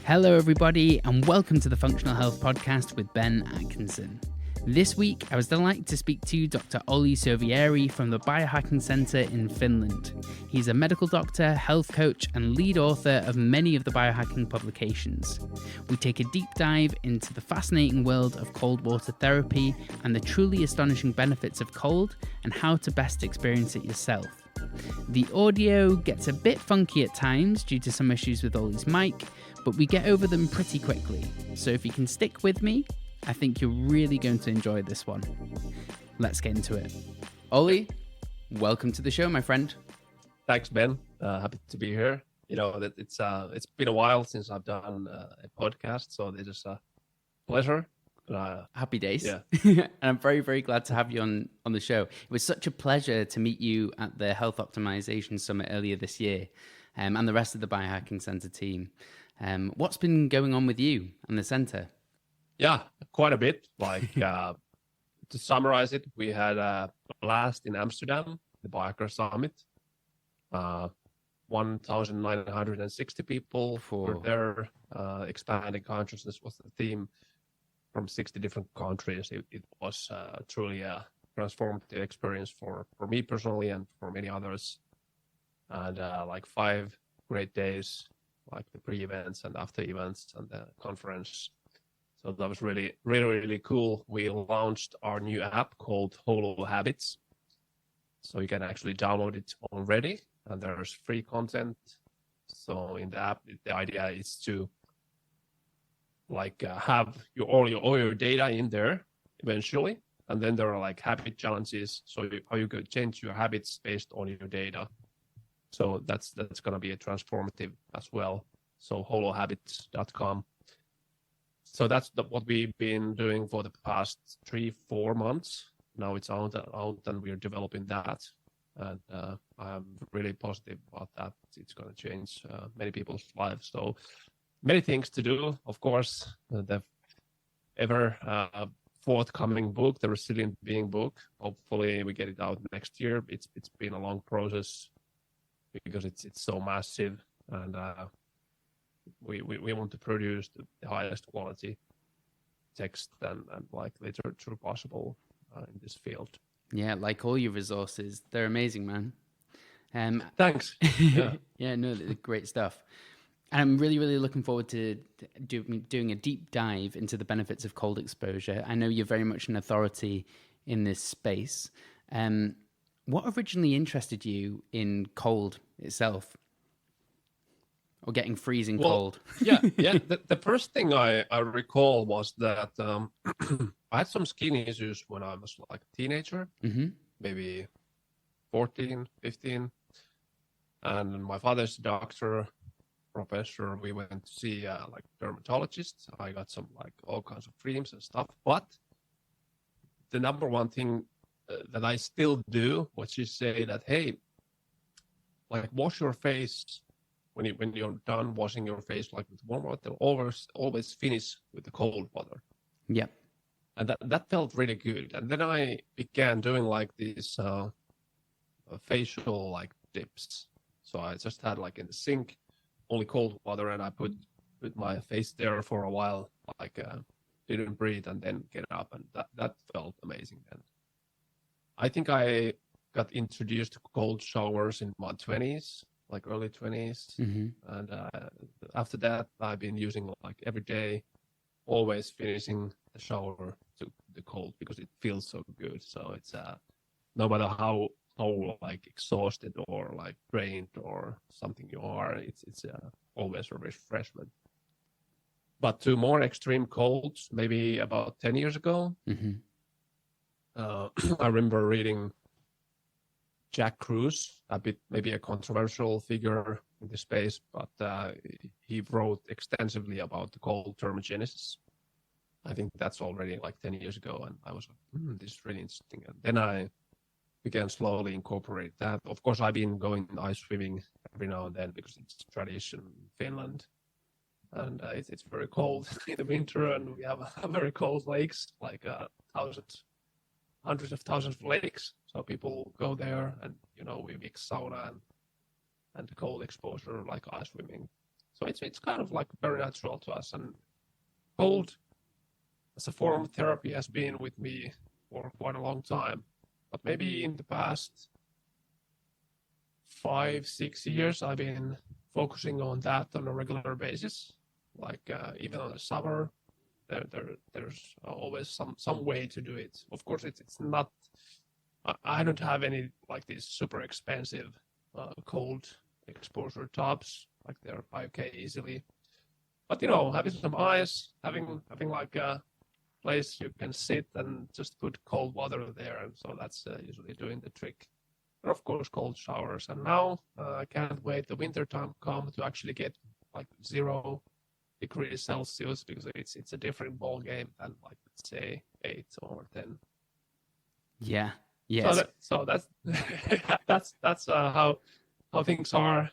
Hello, everybody, and welcome to the Functional Health Podcast with Ben Atkinson. This week, I was delighted to speak to Dr. Olli Sovijärvi from the Biohacking Centre in Finland. He's a medical doctor, health coach, and lead author of many of the biohacking publications. We take a deep dive into the fascinating world of cold water therapy and the truly astonishing benefits of cold and how to best experience it yourself. The audio gets a bit funky at times due to some issues with Olli's mic, but we get over them pretty quickly. So if you can stick with me, I think you're really going to enjoy this one. Let's get into it. Olli, welcome to the show, my friend. Thanks, Ben. Happy to be here. You know, that it's been a while since I've done a podcast, so this is a pleasure. Happy days. Yeah. And I'm very, very glad to have you on the show. It was such a pleasure to meet you at the Health Optimization Summit earlier this year, and the rest of the Biohacking Centre team. What's been going on with you and the centre? Yeah, quite a bit. Like to summarize it, we had a blast in Amsterdam, the Biohacker Summit. 1,960 people were there. Expanding consciousness was the theme from 60 different countries. It was truly a transformative experience for me personally and for many others. And like 5 great days, like the pre-events and after events and the conference. So that was really, really, really cool. We launched our new app called Holo Habits. So you can actually download it already, and there's free content. So in the app, the idea is to like have all your data in there eventually, and then there are like habit challenges. So how you could change your habits based on your data. So that's going to be a transformative as well. So holohabits.com. So that's what we've been doing for the past 3-4 months. Now it's out and we're developing that. And I'm really positive about that. It's going to change many people's lives. So many things to do. Of course, the ever forthcoming book, the Resilient Being book. Hopefully we get it out next year. It's been a long process because it's so massive, and we want to produce the highest quality text and like literature possible in this field. Yeah, like all your resources, they're amazing, man. Thanks. Yeah. Yeah, no, they're great stuff. And I'm really, really looking forward to doing a deep dive into the benefits of cold exposure. I know you're very much an authority in this space. What originally interested you in cold itself? Or getting freezing cold? yeah. The first thing I recall was that I had some skin issues when I was like a teenager, maybe 14, 15. And my father's doctor, professor, we went to see like dermatologists. I got some like all kinds of creams and stuff. But the number one thing that I still do, which is say that, hey, like wash your face when you're done washing your face like with warm water, always finish with the cold water. Yep. And that felt really good. And then I began doing like these facial like dips. So I just had like in the sink only cold water, and I put my face there for a while, like didn't breathe, and then get up, and that felt amazing. And I think I got introduced to cold showers in my 20s, like early 20s. And after that, I've been using like every day, always finishing the shower to the cold because it feels so good. So it's no matter how like exhausted or like drained or something you are, it's always a refreshment. But to more extreme colds, maybe about 10 years ago, I remember reading Jack Kruse, a bit maybe a controversial figure in the space, but he wrote extensively about the cold thermogenesis. I think that's already like 10 years ago, and I was like, this is really interesting. And then I began slowly incorporate that. Of course, I've been going ice swimming every now and then because it's tradition in Finland, and it's very cold in the winter, and we have very cold lakes, like hundreds of thousands of lakes. So people go there, and we mix sauna and cold exposure like ice swimming. So it's kind of like very natural to us. And cold as a form of therapy has been with me for quite a long time. But maybe in the past 5-6 years, I've been focusing on that on a regular basis. Like even on the summer, there's always some way to do it. Of course, it's not. I don't have any like these super expensive cold exposure tops. Like they're 5K easily. But having some ice, having like a place you can sit and just put cold water there, and so that's usually doing the trick. And of course, cold showers. And now I can't wait the winter time come to actually get like 0 degrees Celsius, because it's a different ball game than like let's say 8 or 10. Yeah. Yes. So that's that's how things are.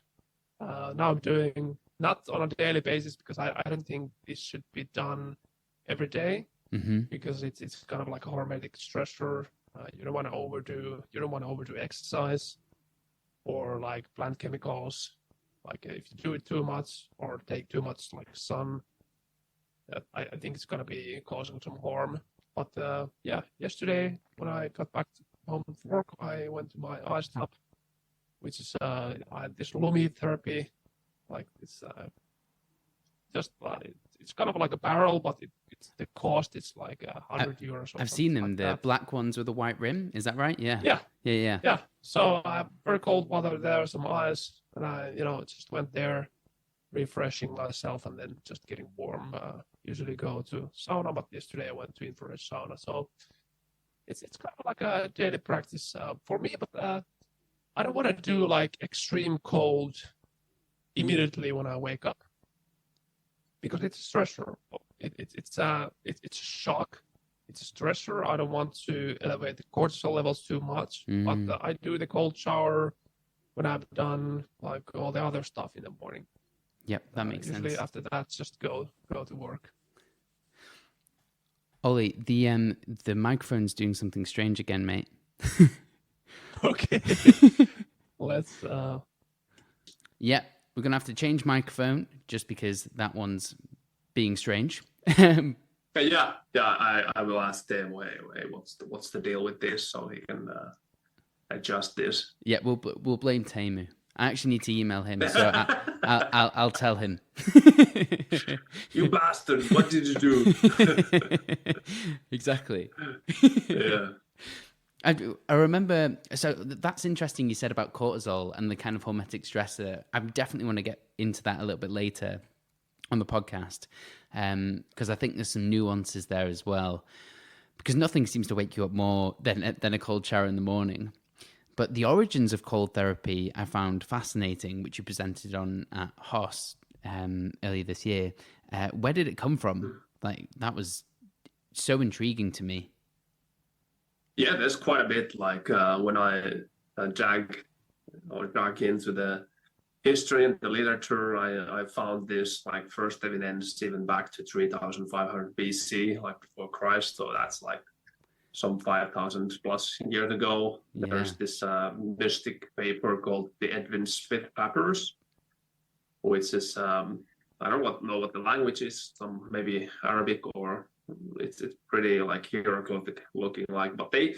Now I'm doing not on a daily basis, because I don't think this should be done every day, because it's kind of like a hormetic stressor. You don't want to overdo exercise or like plant chemicals. Like if you do it too much or take too much like sun, I think it's gonna be causing some harm. But yesterday when I got back home from work, I went to my ice tub, which is this Lumi therapy. Like it's it's kind of like a barrel, but it's the cost. It's like €100. I've seen them, like the black ones with the white rim. Is that right? Yeah. Yeah. So I have very cold water there, some ice, and I just went there, refreshing myself, and then just getting warm. Usually go to sauna, but yesterday I went to infrared sauna. So it's kind of like a daily practice for me. But I don't want to do like extreme cold immediately when I wake up, because it's a stressor. It's a shock. It's a stressor. I don't want to elevate the cortisol levels too much, but I do the cold shower when I've done like all the other stuff in the morning. Yep, that makes sense. Usually after that, just go to work. Olli, the microphone's doing something strange again, mate. Okay. Let's. Yeah, we're gonna have to change microphone just because that one's being strange. Yeah. I will ask them. Wait, what's the deal with this, so he can adjust this. Yeah, we'll blame Teemu. I actually need to email him, so I'll tell him. You bastard! What did you do? Exactly. Yeah. I remember. So that's interesting. You said about cortisol and the kind of hormetic stressor. I definitely want to get into that a little bit later on the podcast, because I think there's some nuances there as well. Because nothing seems to wake you up more than a cold shower in the morning. But the origins of cold therapy I found fascinating, which you presented on at HOS earlier this year. Where did it come from? Like, that was so intriguing to me. Yeah, there's quite a bit. Like when I dug into the history and the literature, I found this like first evidence even back to 3,500 BC, like before Christ. So that's like some 5,000 plus years ago. Yeah. There's this mystic paper called the Edwin Smith Papyrus, which is I don't know what the language is, some maybe Arabic, or it's pretty like hieroglyphic looking like. But they,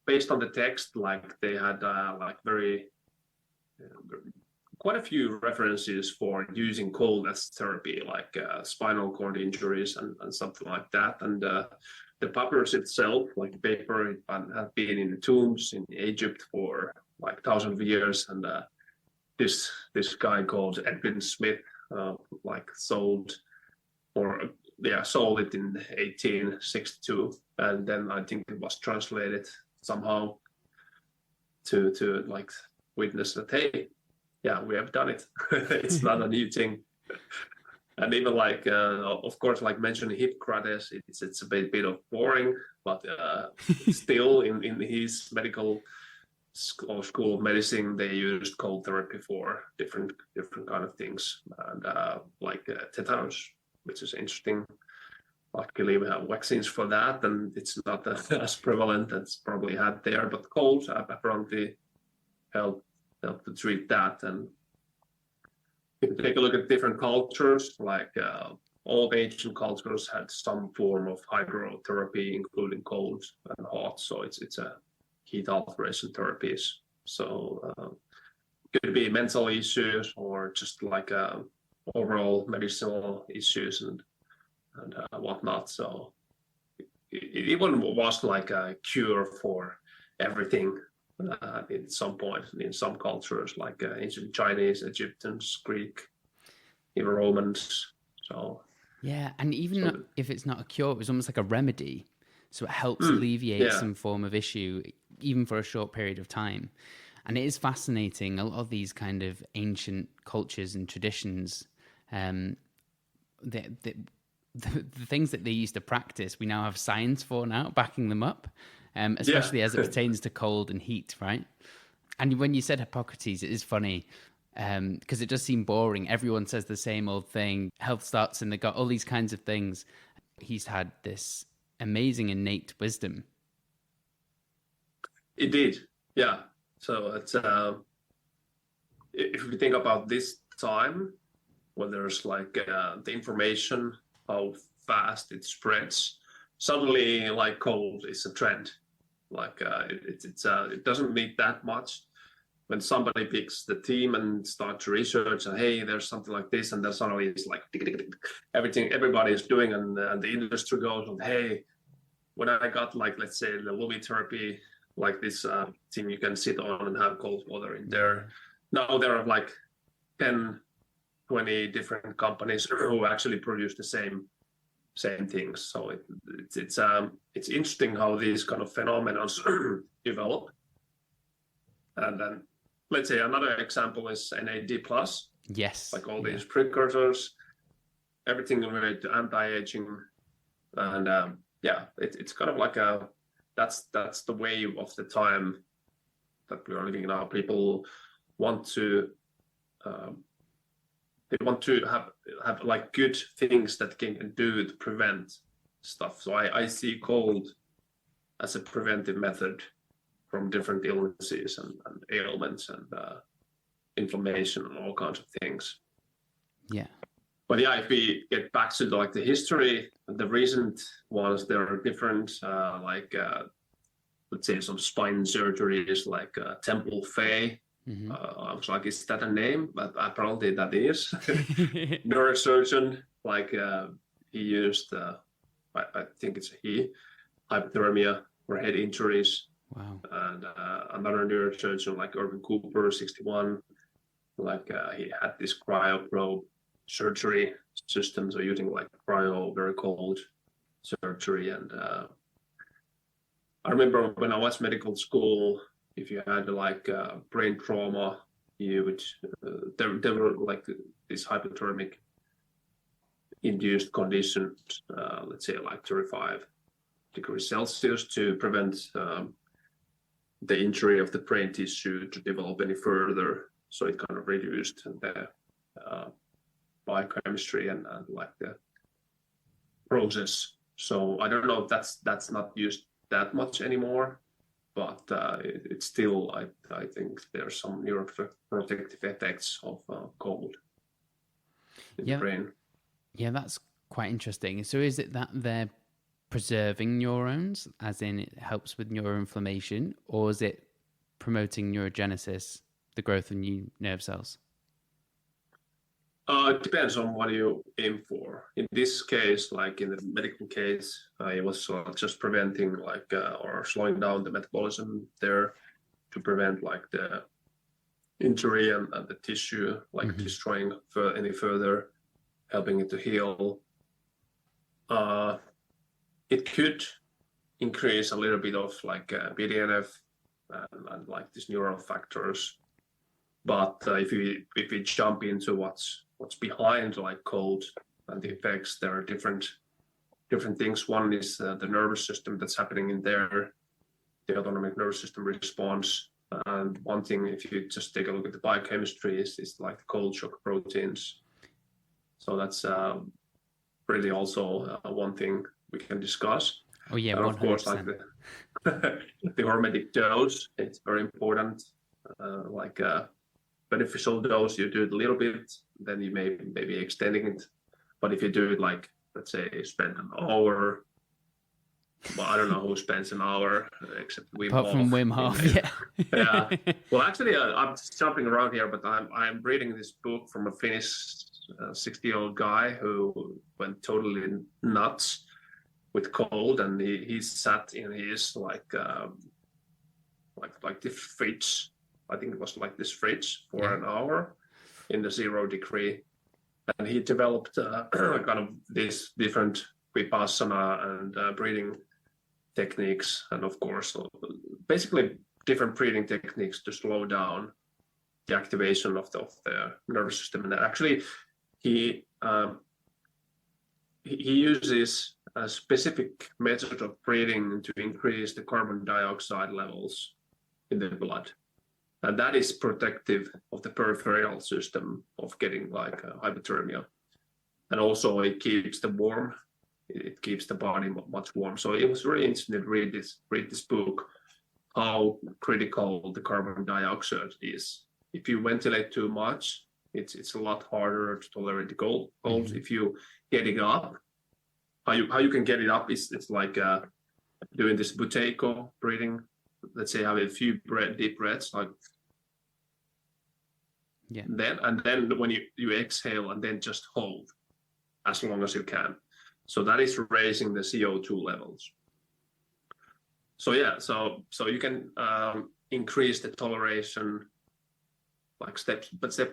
based on the text, like they had like very quite a few references for using cold as therapy, like spinal cord injuries and something like that. And the papyrus itself, like the paper, had been in the tombs in Egypt for like thousands of years, and this guy called Edwin Smith like sold it in 1862, and then I think it was translated somehow to like witness that, hey, yeah, we have done it. It's not a new thing. And even like, of course, like mentioning Hippocrates, it's a bit of boring, but still in his medical school of medicine, they used cold therapy for different kind of things, and like tetanus, which is interesting. Luckily, we have vaccines for that, and it's not as prevalent as probably had there. But cold apparently help to treat that, and if you take a look at different cultures, like all ancient cultures had some form of hydrotherapy, including cold and hot. So it's a heat alteration therapies. So could be mental issues or just like overall medicinal issues and whatnot. So it even was like a cure for everything in some point in some cultures, like ancient Chinese, Egyptians, Greek, even Romans. So yeah, and even if it's not a cure, it was almost like a remedy. So it helps alleviate some form of issue, even for a short period of time. And it is fascinating, a lot of these kind of ancient cultures and traditions, the things that they used to practice, we now have science for now, backing them up, especially as it pertains to cold and heat, right? And when you said Hippocrates, it is funny, because it does seem boring. Everyone says the same old thing. Health starts in the gut, all these kinds of things. He's had this amazing innate wisdom. Indeed, yeah. So it's if we think about this time, when there's like the information, how fast it spreads, suddenly like cold is a trend. Like it doesn't need that much. When somebody picks the team and starts to research, and hey, there's something like this, and then suddenly it's like everybody is doing, and the industry goes, and hey, when I got like, let's say, the Lumi therapy, like this thing you can sit on and have cold water in there. Now there are like 10, 20 different companies who actually produce the same things. So it's interesting how these kind of phenomena develop. And then let's say another example is NAD+. Yes. Like all these precursors, everything related to anti-aging. And it's kind of like that's the wave of the time that we are living now. People want to have like good things that can do to prevent stuff. So I see cold as a preventive method from different illnesses and ailments and inflammation and all kinds of things. Yeah. But yeah, if we get back to like the history, the recent ones, there are different, let's say some spine surgeries, like Temple Fay. I was like, is that a name? But apparently that is. Neurosurgeon, like he used, I think it's hypothermia or head injuries. Wow. And another neurosurgeon, like Irvin Cooper, 61, like he had this cryoprobe surgery system, so using like cryo, very cold surgery. And I remember when I was medical school, if you had like brain trauma, you would there were like these hypothermic induced conditions, let's say like 35 degrees Celsius, to prevent the injury of the brain tissue to develop any further. So it kind of reduced the biochemistry and like the process. So I don't know if that's not used that much anymore, but it's still, I think there's some neuroprotective effects of cold in the brain. Yeah, that's quite interesting. So is it that they're preserving neurons, as in it helps with neuroinflammation, or is it promoting neurogenesis, the growth of new nerve cells? It depends on what you aim for. In this case, like in the medical case, it was just preventing like or slowing down the metabolism there to prevent like the injury and the tissue, like destroying any further, helping it to heal. It could increase a little bit of like BDNF and like these neural factors. But if we jump into what's behind like cold and the effects, there are different things. One is the nervous system that's happening in there, the autonomic nervous system response. And one thing, if you just take a look at the biochemistry, is like the cold shock proteins. So that's really also one thing we can discuss. Oh yeah, and 100%. Of course, like the hormetic dose, it's very important. beneficial dose, you do it a little bit, then you maybe extending it. But if you do it like, let's say, spend an hour, well, I don't know who spends an hour except Wim Apart Hof. from Wim Hof, yeah. Yeah. Well, actually, I'm jumping around here, but I'm reading this book from a Finnish 60-year-old guy who went totally nuts with cold, and he sat in his like the fridge. I think it was like this fridge for an hour in the 0 degree, and he developed kind of these different vipassana and breathing techniques, and of course, basically different breathing techniques to slow down the activation of the nervous system. And actually, he uses a specific method of breathing to increase the carbon dioxide levels in the blood. And that is protective of the peripheral system of getting like hypothermia. And also it keeps the warm, it keeps the body much warm. So it was really interesting to read this book, how critical the carbon dioxide is. If you ventilate too much, it's a lot harder to tolerate the cold. Mm-hmm. If you get it up, how you can get it up is it's like doing this buteyko breathing. Let's say have a few deep breaths, like then when you exhale and then just hold as long as you can. So that is raising the CO2 levels. So so you can increase the toleration like step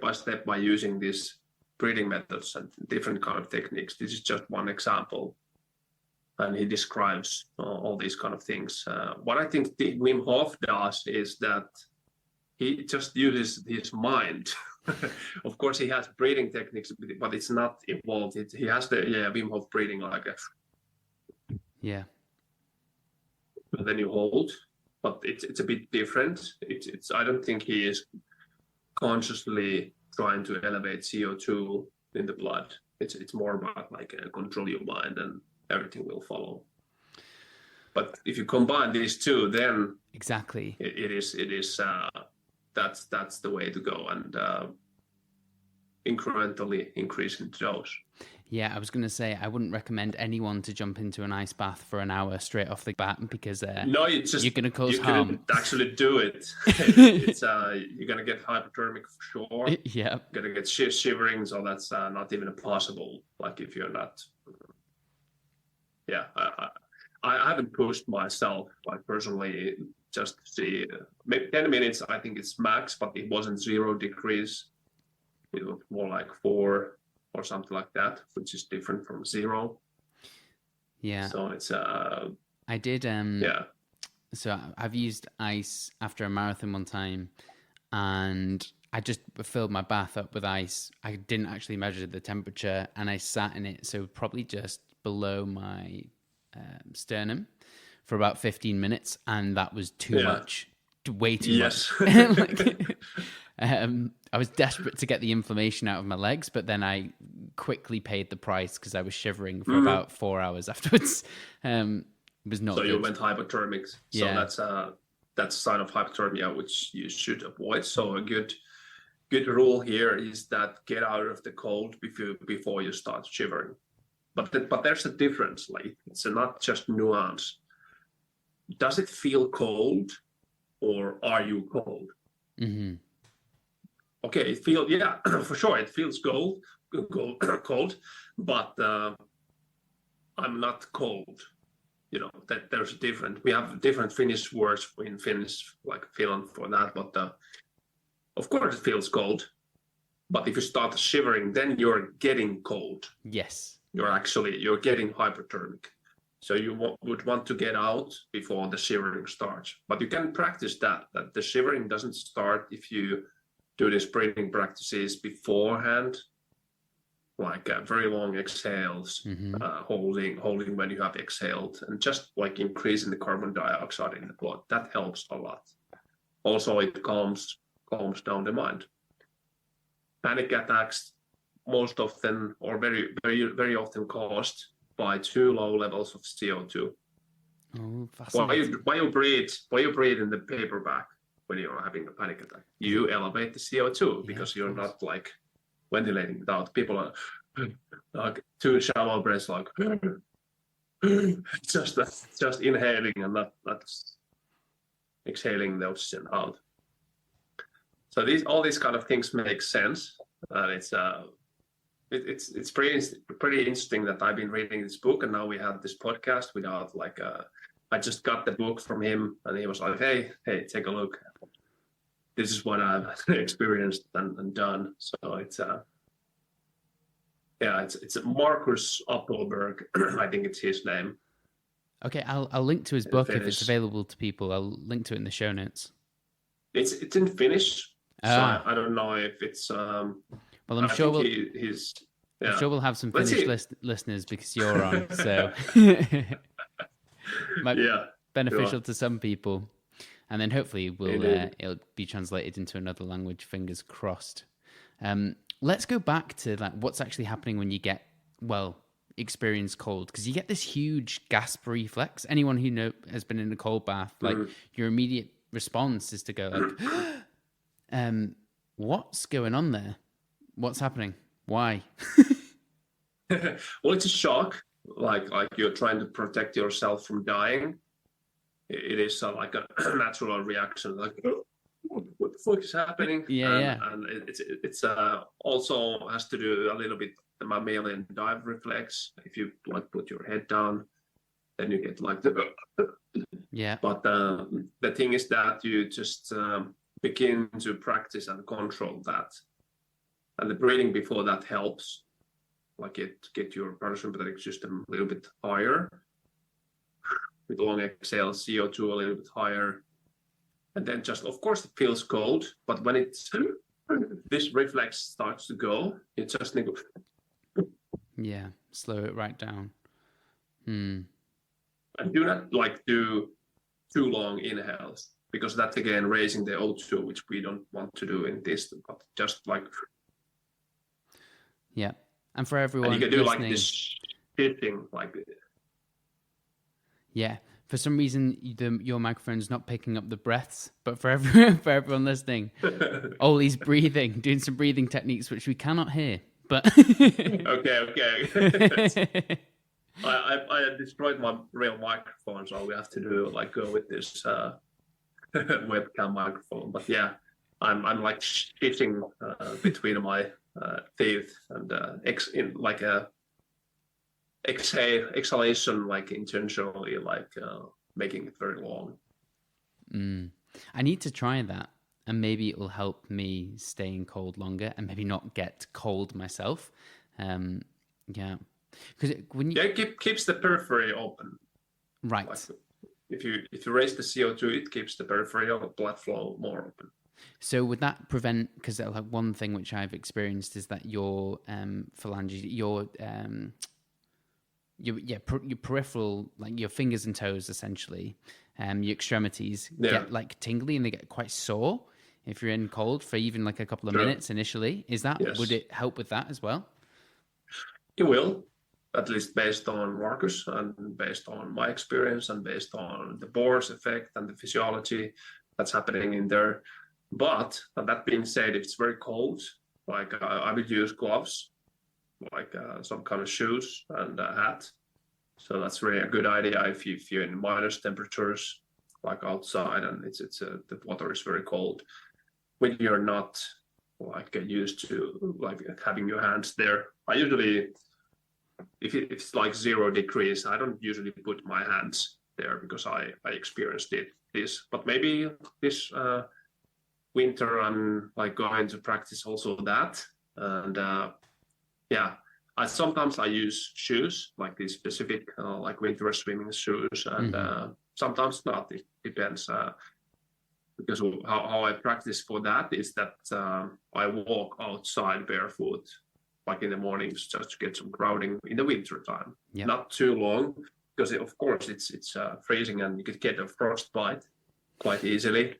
by step by using these breathing methods and different kind of techniques. This is just one example, and he describes all these kind of things. What I think Wim Hof does is that he just uses his mind. Of course, he has breathing techniques, but it's not evolved. He has the Wim Hof breathing like that. Yeah. And then you hold, but it's a bit different. It's I don't think he is consciously trying to elevate CO2 in the blood. It's more about like control your mind and everything will follow. But if you combine these two, then exactly it is that's the way to go, and incrementally increase in dose. Yeah, I was going to say I wouldn't recommend anyone to jump into an ice bath for an hour straight off the bat because you're going to cause harm. You couldn't actually do it. It's you're going to get hypothermic for sure. Yeah, you're going to get shivering, so that's not even possible. Like if you're not. Yeah, I haven't pushed myself like personally just to see maybe 10 minutes. I think it's max, but it wasn't 0 degrees. It was more like 4 or something like that, which is different from 0. Yeah. So it's I did so I've used ice after a marathon one time, and I just filled my bath up with ice. I didn't actually measure the temperature, and I sat in it, so probably just below my sternum for about 15 minutes, and that was too much, way too much. I was desperate to get the inflammation out of my legs, but then I quickly paid the price because I was shivering for about 4 hours afterwards. It was not. So good. You went hypothermic. So that's a sign of hypothermia, which you should avoid. So a good rule here is that get out of the cold before you start shivering. But there's a difference. Like it's not just nuance. Does it feel cold, or are you cold? Mm-hmm. Okay, it feels for sure. It feels cold, but I'm not cold. You know that there's a different. We have different Finnish words in Finnish, like Finland for that. But of course, it feels cold. But if you start shivering, then you're getting cold. Yes, you're getting hypothermic. So you would want to get out before the shivering starts. But you can practice that the shivering doesn't start if you do these breathing practices beforehand, like very long exhales, holding when you have exhaled, and just like increasing the carbon dioxide in the blood. That helps a lot. Also, it calms down the mind. Panic attacks most often, or very, very, very often caused by too low levels of CO2. Oh, fascinating. Why you breathe in the paper bag? when you're having a panic attack. You elevate the CO2 because you're not like ventilating without people are like 2 shallow breaths, like just inhaling and not exhaling the oxygen out. So all these kind of things make sense, and it's pretty interesting that I've been reading this book, and now we have this podcast without like I just got the book from him, and he was like, hey, take a look. This is what I've experienced and done. So it's Marcus Appelberg. I think it's his name. Okay, I'll link to his book if it's available to people. I'll link to it in the show notes. It's in Finnish, so I don't know if it's. Well, I'm sure I'm sure we'll have some Finnish listeners because you're on. So might be beneficial to some people, and then hopefully it'll be translated into another language. Fingers crossed. Let's go back to like what's actually happening when you get experience cold, because you get this huge gasp reflex. Anyone who has been in a cold bath, like your immediate response is to go like, what's going on there? What's happening? Why? Well, it's a shock. Like you're trying to protect yourself from dying. It is like a natural reaction. Like, what the fuck is happening? And it's also has to do a little bit the mammalian dive reflex. If you like put your head down, then you get like the But the thing is that you just begin to practice and control that, and the breathing before that helps. Like get your parasympathetic system a little bit higher. With long exhale, CO2 a little bit higher. And then just, of course, it feels cold, but when this reflex starts to go, you just need to... slow it right down. And do not do too long inhales, because that's again raising the O2, which we don't want to do in this, but just like... Yeah. And for everyone and you can do listening, like this shifting, like... Yeah. For some reason, your microphone's not picking up the breaths, but for everyone listening, Olli's breathing, doing some breathing techniques, which we cannot hear. But okay. I destroyed my real microphone, so we have to go with this webcam microphone. But yeah, I'm like shitting between my teeth and exhalation, like intentionally, like making it very long. I need to try that, and maybe it will help me stay in cold longer and maybe not get cold myself. Because when it keeps the periphery open, right? Like if you raise the CO2, it keeps the peripheral blood flow more open. So would that prevent? Because like one thing which I've experienced is that your phalanges, your peripheral, like your fingers and toes, essentially, your extremities get like tingly and they get quite sore if you're in cold for even like a couple of minutes initially. Would it help with that as well? It will, at least based on Marcus and based on my experience and based on the Bohr's effect and the physiology that's happening in there. But that being said, if it's very cold, like I would use gloves, like some kind of shoes and a hat. So that's really a good idea if you're in minus temperatures, like outside, and the water is very cold. When you're not like used to like having your hands there, I usually, if it's like 0 degrees, I don't usually put my hands there because I experienced this. But maybe this winter I'm like going to practice also that, and sometimes I use shoes, like these specific like winter swimming shoes, and sometimes not. It depends. Because how I practice for that is that I walk outside barefoot, like in the mornings, just to get some grounding in the winter time. Yep. Not too long, because of course it's freezing and you could get a frostbite quite easily.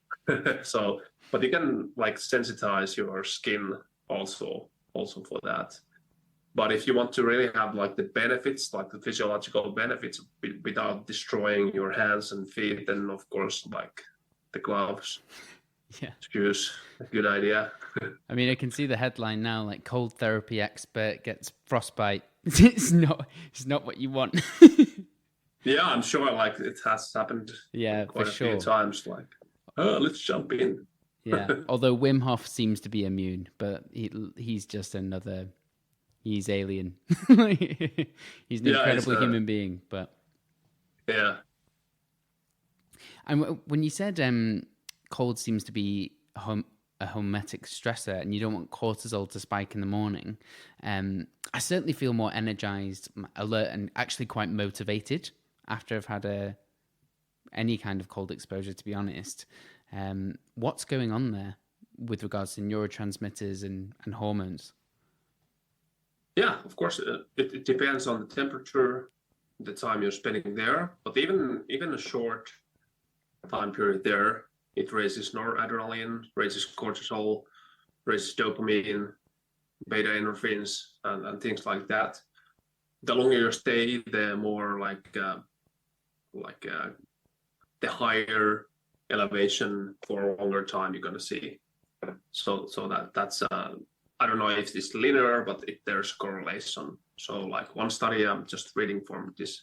So, but you can like sensitize your skin also for that. But if you want to really have like the benefits, like the physiological benefits without destroying your hands and feet, then of course like the gloves Yeah. excuse. A good idea. I mean, I can see the headline now, like cold therapy expert gets frostbite. It's not what you want. Yeah, I'm sure like it has happened Yeah, quite for a few sure. times. Like, oh, let's jump in. Yeah. Although Wim Hof seems to be immune, but he's just another. He's alien. He's an incredible human being, but yeah. And when you said cold seems to be a hormetic stressor and you don't want cortisol to spike in the morning, I certainly feel more energized, alert, and actually quite motivated after I've had any kind of cold exposure, to be honest. What's going on there with regards to neurotransmitters and hormones? Yeah, of course, it depends on the temperature, the time you're spending there, but even a short time period there, it raises noradrenaline, raises cortisol, raises dopamine, beta endorphins, and things like that. The longer you stay, the more the higher elevation for a longer time you're gonna see. So that's I don't know if it's linear, but there's correlation. So like one study I'm just reading from this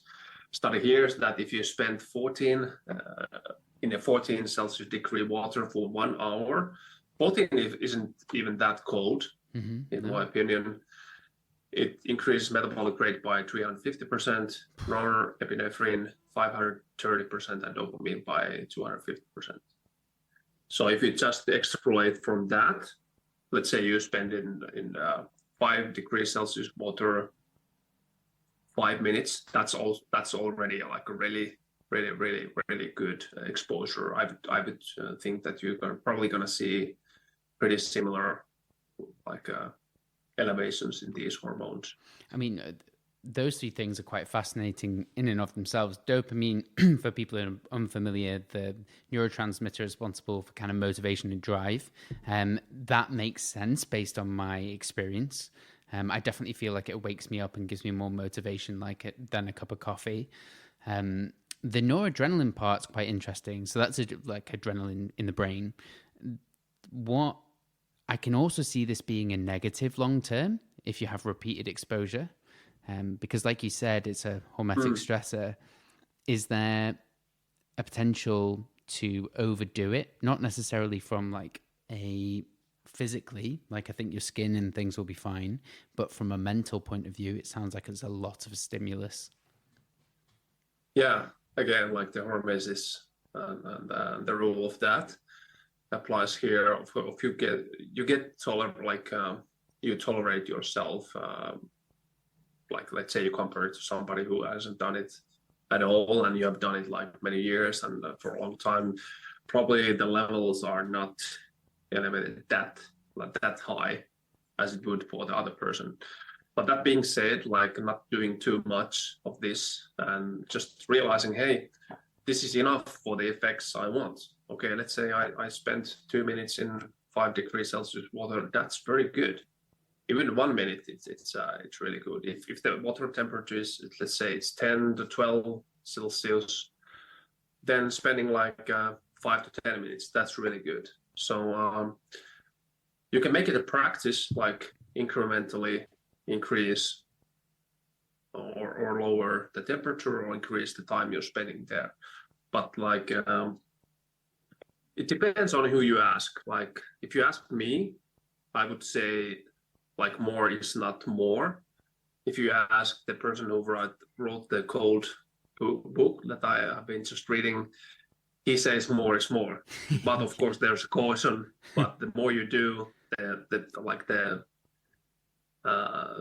study here is that if you spend 14 in a 14 Celsius degree water for 1 hour, 14 isn't even that cold, in my opinion. It increases metabolic rate by 350%, norepinephrine 530%, and dopamine by 250%. So if you just extrapolate from that, let's say you spend in 5 degrees Celsius water 5 minutes, that's already like a really good exposure. I would think that you're probably going to see pretty similar elevations in these hormones. I mean, those three things are quite fascinating in and of themselves. Dopamine, for people who are unfamiliar, the neurotransmitter responsible for kind of motivation and drive. That makes sense based on my experience. I definitely feel like it wakes me up and gives me more motivation than a cup of coffee. The noradrenaline part's quite interesting. So that's like adrenaline in the brain. What I can also see this being a negative long term if you have repeated exposure. Because like you said, it's a hormetic stressor. Is there a potential to overdo it? Not necessarily from like a physically, like I think your skin and things will be fine, but from a mental point of view, it sounds like it's a lot of a stimulus. Yeah, again, like the hormesis and the rule of that applies here. If you tolerate yourself. Like let's say you compare it to somebody who hasn't done it at all, and you have done it like many years and for a long time, probably the levels are not elevated that high as it would for the other person. But that being said, like not doing too much of this and just realizing, hey, this is enough for the effects I want. Okay, let's say I spent 2 minutes in 5 degrees Celsius water. That's very good. Even 1 minute, it's really good. If the water temperature is, let's say it's 10 to 12 Celsius, then spending like 5 to 10 minutes, that's really good. So you can make it a practice, like incrementally increase or lower the temperature or increase the time you're spending there. But like it depends on who you ask. Like if you ask me, I would say like more is not more. If you ask the person who wrote the cold book that I have been just reading, he says more is more. But of course there's a caution. But the more you do, the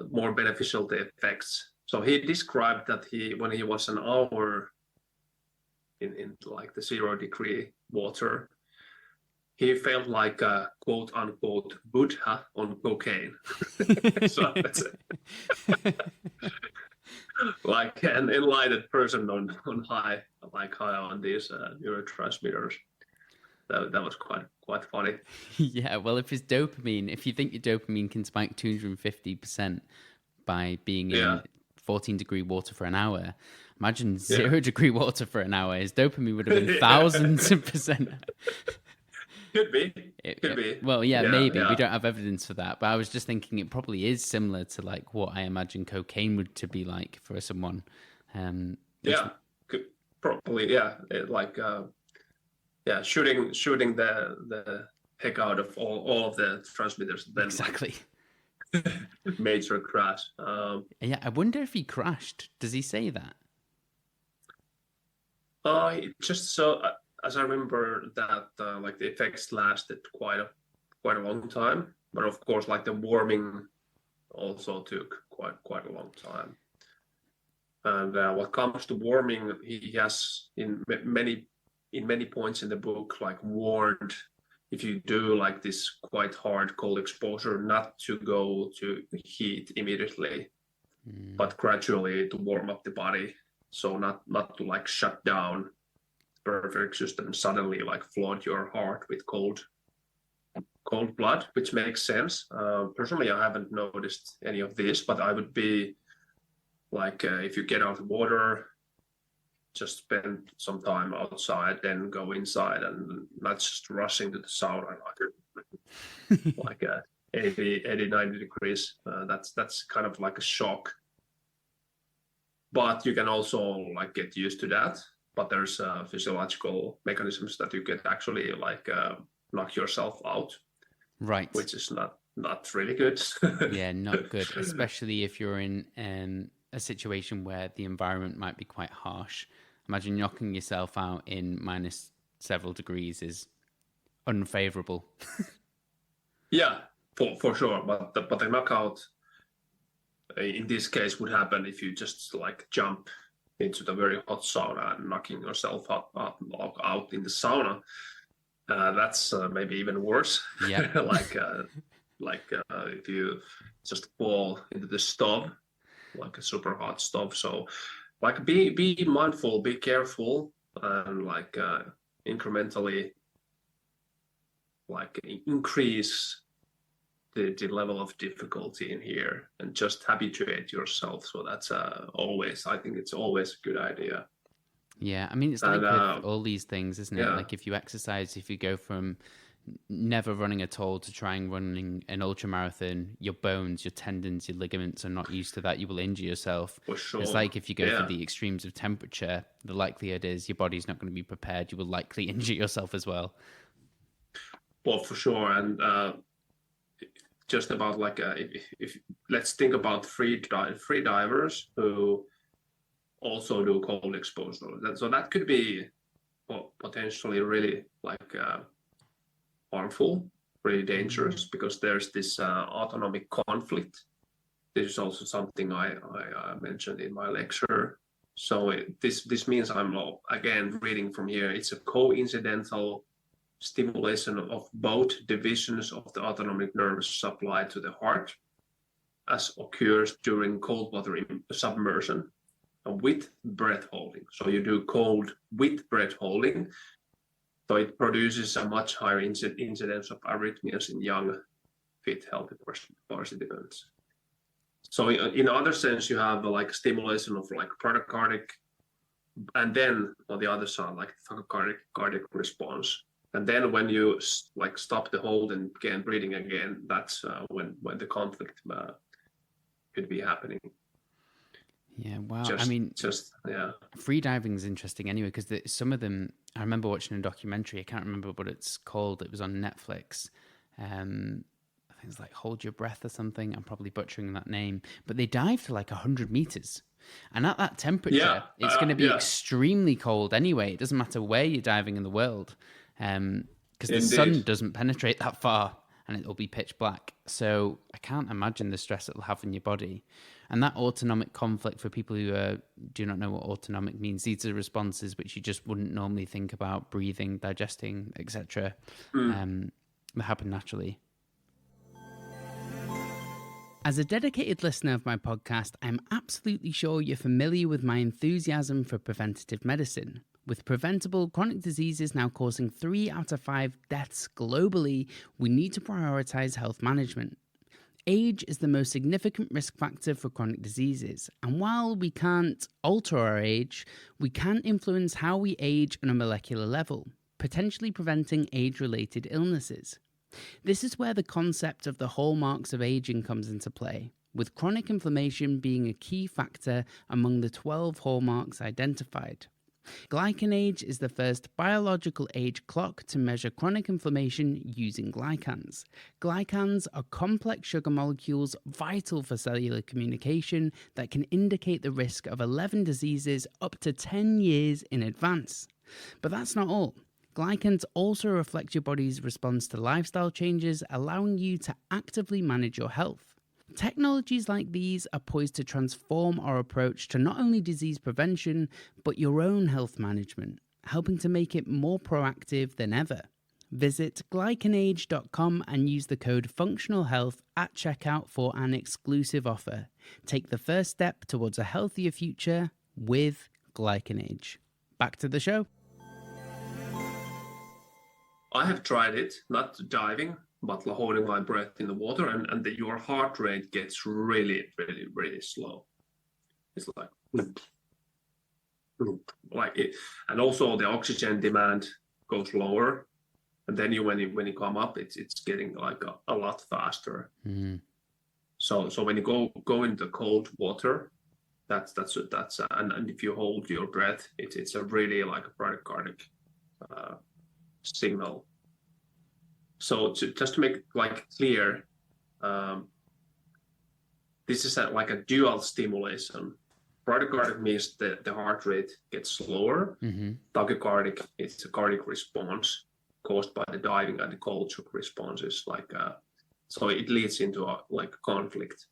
more beneficial the effects. So he described that when he was an hour in like the 0 degree water, he felt like a quote unquote Buddha on cocaine. So that's like an enlightened person on high on these neurotransmitters. That was quite funny. Yeah, well, if you think your dopamine can spike 250% by being in 14 degree water for an hour, imagine 0 degree water for an hour. His dopamine would have been thousands of percent. Could be. Could be. Well, maybe. We don't have evidence for that. But I was just thinking it probably is similar to like what I imagine cocaine would to be like for someone. Could probably, shooting the heck out of all of the transmitters. Then exactly. Major crash. I wonder if he crashed. Does he say that? Just so as I remember that like the effects lasted quite a long time, but of course like the warming also took quite a long time. And what comes to warming, he has in many points in the book like warned if you do like this quite hard cold exposure, not to go to heat immediately, but gradually to warm up the body. So not to like shut down the perfect system and suddenly like flood your heart with cold blood, which makes sense. Personally, I haven't noticed any of this, but I would be like, if you get out of the water, just spend some time outside, then go inside and not just rushing to the sauna like 80, 90 degrees. That's kind of like a shock. But you can also like get used to that. But there's physiological mechanisms that you can actually like knock yourself out. Right. Which is not really good. Yeah, not good, especially if you're in a situation where the environment might be quite harsh. Imagine knocking yourself out in minus several degrees is unfavorable. Yeah, for sure. But the knockout in this case would happen if you just like jump into the very hot sauna and knocking yourself out in the sauna. That's maybe even worse. Yeah. like if you just fall into the stove, like a super hot stove. So like be mindful, be careful, and like incrementally like increase the level of difficulty in here and just habituate yourself. So that's I think it's always a good idea. Yeah, I mean, it's like with all these things, isn't it? Like if you exercise, if you go from never running at all to trying running an ultra marathon, your bones, your tendons, your ligaments are not used to that. You will injure yourself. For sure. It's like if you go for the extremes of temperature, the likelihood is your body's not going to be prepared. You will likely injure yourself as well. Well, for sure. And just about like if let's think about free divers who also do cold exposure. So that could be potentially really like harmful, really dangerous, because there's this autonomic conflict. This is also something I mentioned in my lecture. So this means I'm again reading from here. It's a coincidental stimulation of both divisions of the autonomic nervous supply to the heart, as occurs during cold water submersion with breath holding. So you do cold with breath holding. So it produces a much higher incidence of arrhythmias in young, fit, healthy participants. So in other sense, you have like stimulation of like paracardic, and then on the other side, like cardiac response. And then when you like stop the hold and begin breathing again, that's when the conflict could be happening. Yeah, wow. Free diving is interesting anyway, because some of them, I remember watching a documentary, I can't remember what it's called, it was on Netflix. I think it's like Hold Your Breath or something, I'm probably butchering that name, but they dive to like 100 meters. And at that temperature, it's going to be extremely cold anyway. It doesn't matter where you're diving in the world, because the sun doesn't penetrate that far and it'll be pitch black. So I can't imagine the stress it'll have on your body. And that autonomic conflict, for people who do not know what autonomic means, these are responses which you just wouldn't normally think about: breathing, digesting, etc. They happen naturally. As a dedicated listener of my podcast, I'm absolutely sure you're familiar with my enthusiasm for preventative medicine. With preventable chronic diseases now causing 3 out of 5 deaths globally, we need to prioritize health management. Age is the most significant risk factor for chronic diseases, and while we can't alter our age, we can influence how we age on a molecular level, potentially preventing age-related illnesses. This is where the concept of the hallmarks of aging comes into play, with chronic inflammation being a key factor among the 12 hallmarks identified. Glycan age is the first biological age clock to measure chronic inflammation using glycans. Glycans are complex sugar molecules vital for cellular communication that can indicate the risk of 11 diseases up to 10 years in advance. But that's not all. Glycans also reflect your body's response to lifestyle changes, allowing you to actively manage your health. Technologies like these are poised to transform our approach to not only disease prevention, but your own health management, helping to make it more proactive than ever. Visit glycanage.com and use the code FUNCTIONALHEALTH at checkout for an exclusive offer. Take the first step towards a healthier future with Glycanage. Back to the show. I have tried it, not diving, but holding my breath in the water, and your heart rate gets really, really, really slow. It's like it, and also the oxygen demand goes lower, and then when you come up, it's getting like a lot faster. Mm-hmm. So when you go into cold water, that's and if you hold your breath, it's a really like a bradycardic signal. So just to make like clear, this is like a dual stimulation. Bradycardic means that the heart rate gets slower. Mm-hmm. Tachycardic, it's a cardiac response caused by the diving and the cold shock responses. So it leads into a conflict.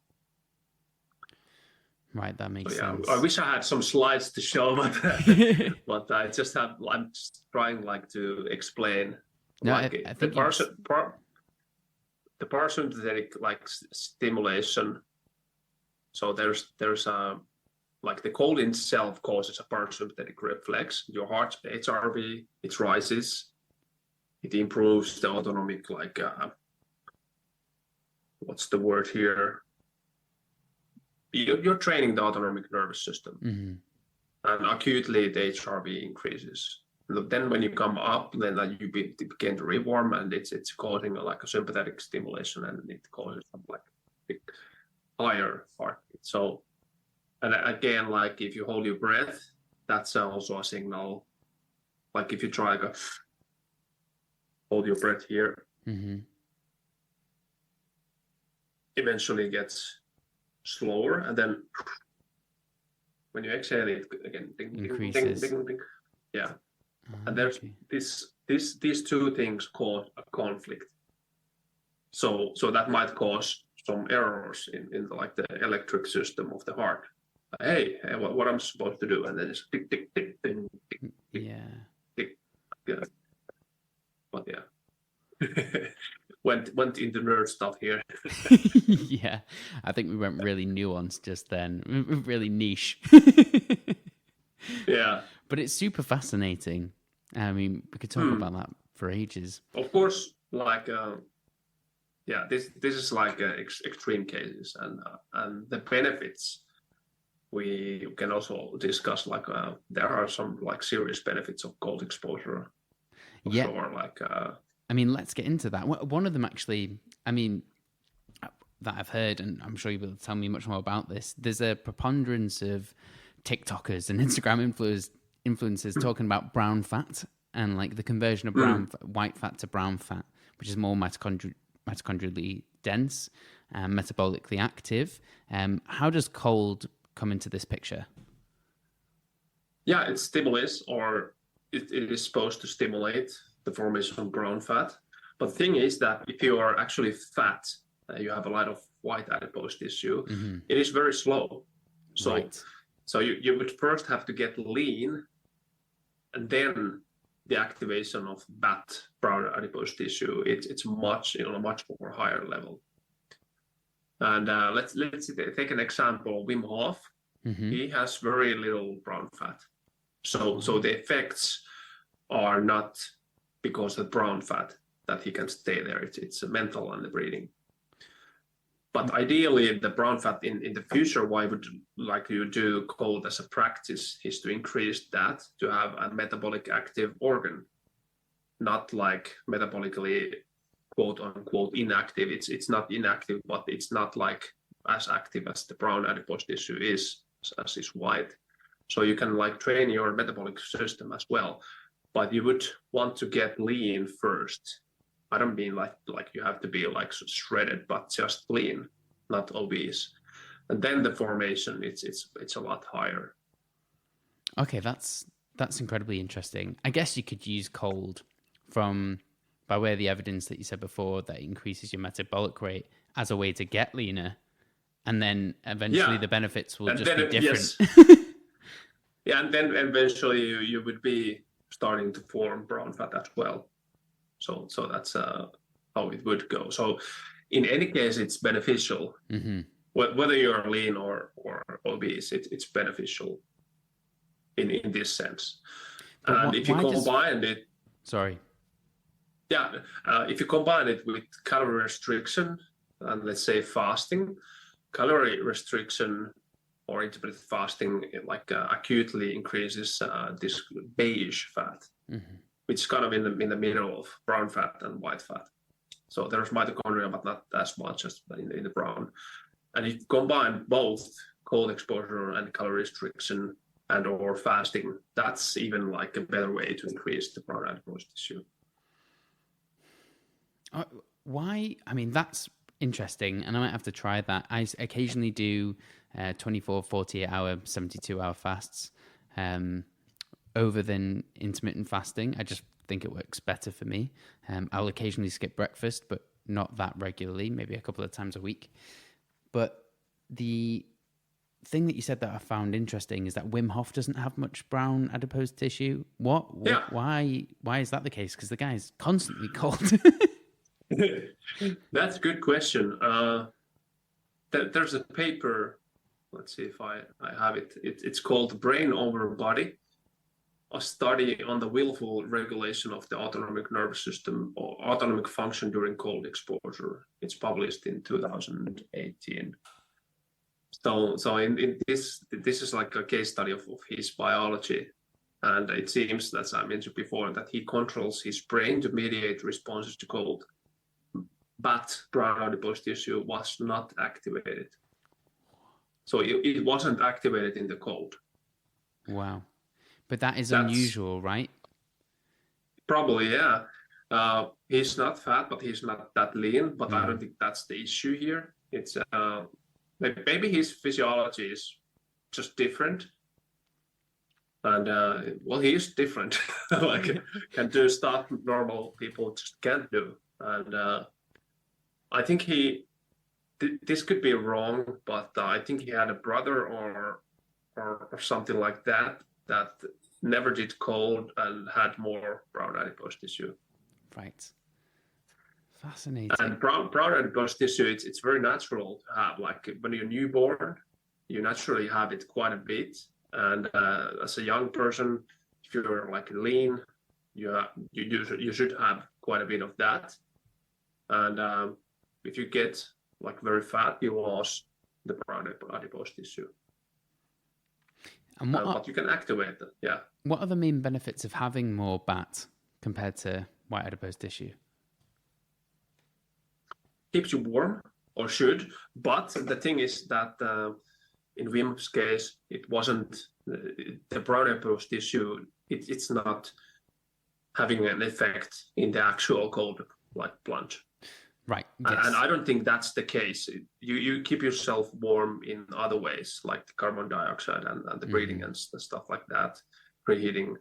Right, that makes sense. I wish I had some slides to show, but I'm just trying to explain. No, I think the parasympathetic stimulation. So there's the cold in itself causes a parasympathetic reflex. Your heart HRV, it rises. It improves the autonomic what's the word here? You're training the autonomic nervous system, mm-hmm. and acutely the HRV increases. Then when you come up, then you begin to rewarm, and it's causing a sympathetic stimulation, and it causes some higher heart rate. So, and again, if you hold your breath, that's also a signal. If you try to hold your breath here, mm-hmm. eventually gets slower, and then when you exhale, it again increases. Ding, ding, ding. Yeah. And there's these two things cause a conflict. So that might cause some errors in the electric system of the heart. Hey, what I'm supposed to do, and then it's tick tick tick tick tick. Yeah. Tick. Yeah. But yeah. went into nerd stuff here. Yeah, I think we went really nuanced just then, really niche. Yeah. But it's super fascinating. I mean, we could talk about that for ages. Of course, this is extreme cases, and the benefits we can also discuss. There are some serious benefits of cold exposure. Yeah. Sure, I mean, let's get into that. One of them actually, I mean, that I've heard, and I'm sure you will tell me much more about this. There's a preponderance of TikTokers and Instagram influencers talking about brown fat and the conversion of white fat to brown fat, which is more mitochondrially dense and metabolically active. How does cold come into this picture? Yeah, it stimulates, or it is supposed to stimulate the formation of brown fat. But the thing is that if you are actually fat, you have a lot of white adipose tissue, mm-hmm. it is very slow. So. Right. So you would first have to get lean, and then the activation of that brown adipose tissue, it's much much more higher level. And let's take an example. Wim Hof, mm-hmm. he has very little brown fat. So the effects are not because of brown fat that he can stay there. It's mental and the breathing. But ideally, the brown fat in the future, why would you do cold as a practice, is to increase that to have a metabolic active organ. not like metabolically quote unquote inactive. It's not inactive, but it's not like as active as the brown adipose tissue is, as is white. So you can like train your metabolic system as well, but you would want to get lean first. I don't mean like you have to be like shredded, but just lean, not obese. And then the formation, it's a lot higher. Okay, that's incredibly interesting. I guess you could use cold by way of the evidence that you said before that increases your metabolic rate as a way to get leaner, and then eventually the benefits will just be different. Yes. Yeah, and then eventually you would be starting to form brown fat as well. So that's how it would go. So in any case, it's beneficial. Mm-hmm. Whether you're lean or obese, it's beneficial in this sense. And if you combine it... Sorry. Yeah, if you combine it with calorie restriction and let's say fasting, calorie restriction or intermittent fasting acutely increases this beige fat, which is kind of in the middle of brown fat and white fat. So there's mitochondria, but not as much as in the brown. And if you combine both cold exposure and calorie restriction and or fasting, that's even like a better way to increase the brown adipose tissue. Why? I mean, that's interesting, and I might have to try that. I occasionally do 24, 48-hour, 72-hour fasts over than intermittent fasting. I just think it works better for me. I'll occasionally skip breakfast, but not that regularly, maybe a couple of times a week. But the thing that you said that I found interesting is that Wim Hof doesn't have much brown adipose tissue. What? Yeah. Why is that the case? Because the guy's constantly cold. That's a good question. There's a paper, let's see if I have it. It's called Brain Over Body, a study on the willful regulation of the autonomic nervous system or autonomic function during cold exposure. It's published in 2018. So in this is like a case study of his biology. And it seems, as I mentioned before, that he controls his brain to mediate responses to cold. But brown adipose tissue was not activated. So it wasn't activated in the cold. Wow. But that's unusual, right? Probably, yeah. He's not fat, but he's not that lean. But I don't think that's the issue here. It's maybe his physiology is just different. And he is different. Can do stuff normal people just can't do. And I think this could be wrong, but I think he had a brother or something like that never did cold and had more brown adipose tissue. Right. Fascinating. And brown adipose tissue, it's very natural to have. Like when you're newborn, you naturally have it quite a bit. And as a young person, if you're like lean, you should have quite a bit of that. And if you get like very fat, you lose the brown adipose tissue. And but you can activate it, yeah. What are the main benefits of having more BAT compared to white adipose tissue? Keeps you warm, or should. But the thing is that in Wim Hof's case, it wasn't the brown adipose tissue. It's not having an effect in the actual cold plunge. Right. Yes. And I don't think that's the case. You keep yourself warm in other ways, like the carbon dioxide and the breathing and stuff like that, preheating.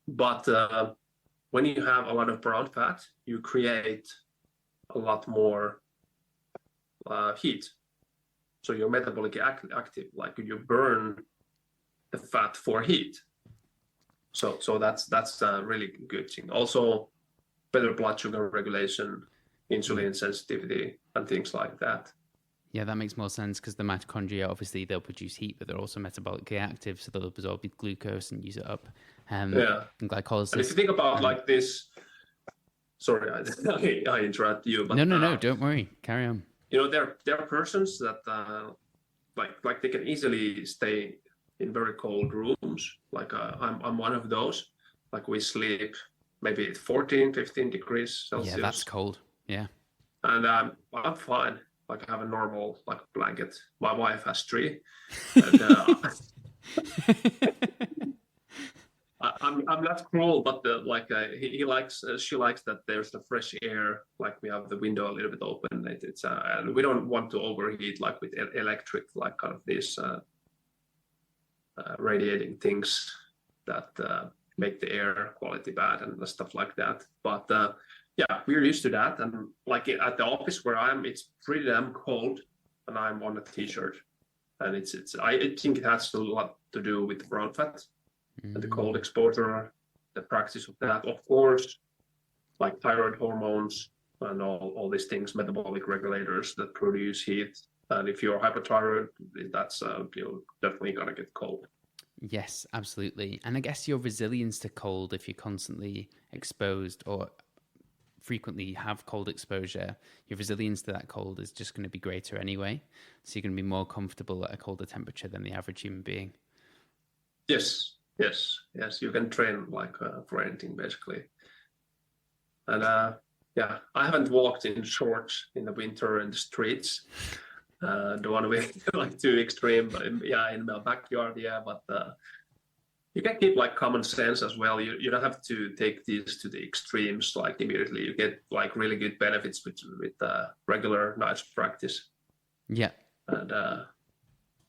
But when you have a lot of brown fat, you create a lot more heat. So you're metabolically active, like you burn the fat for heat. So that's a really good thing. Also, better blood sugar regulation, insulin sensitivity, and things like that. Yeah, that makes more sense because the mitochondria, obviously, they'll produce heat, but they're also metabolically active, so they'll absorb glucose and use it up. And glycolysis. And if you think about like this, sorry, I interrupt you. But, no, don't worry. Carry on. You know, there are persons that like they can easily stay in very cold rooms. Like I'm one of those. Like we sleep maybe 14, 15 degrees Celsius. Yeah, that's cold. Yeah. And I'm fine. Like I have a normal like blanket. My wife has 3. And, I'm not cruel, but he likes she likes that there's the fresh air. Like we have the window a little bit open. It's and we don't want to overheat like with electric like kind of these radiating things that make the air quality bad and stuff like that. But yeah, we're used to that. And like at the office where I am, it's pretty damn cold, and I'm on a t-shirt, and I think it has a lot to do with the brown fat. And the cold exposure, the practice of that, of course, like thyroid hormones and all these things, metabolic regulators that produce heat. And if you're hypothyroid, that's you're definitely gonna get cold. Yes, absolutely. And I guess your resilience to cold, if you're constantly exposed or frequently have cold exposure, your resilience to that cold is just going to be greater anyway. So you're going to be more comfortable at a colder temperature than the average human being. Yes. You can train like for anything basically. And yeah, I haven't walked in shorts in the winter in the streets. Don't want to be like too extreme, but in my backyard, but you can keep like common sense as well. You don't have to take these to the extremes like immediately. You get like really good benefits with regular nice practice. Yeah. And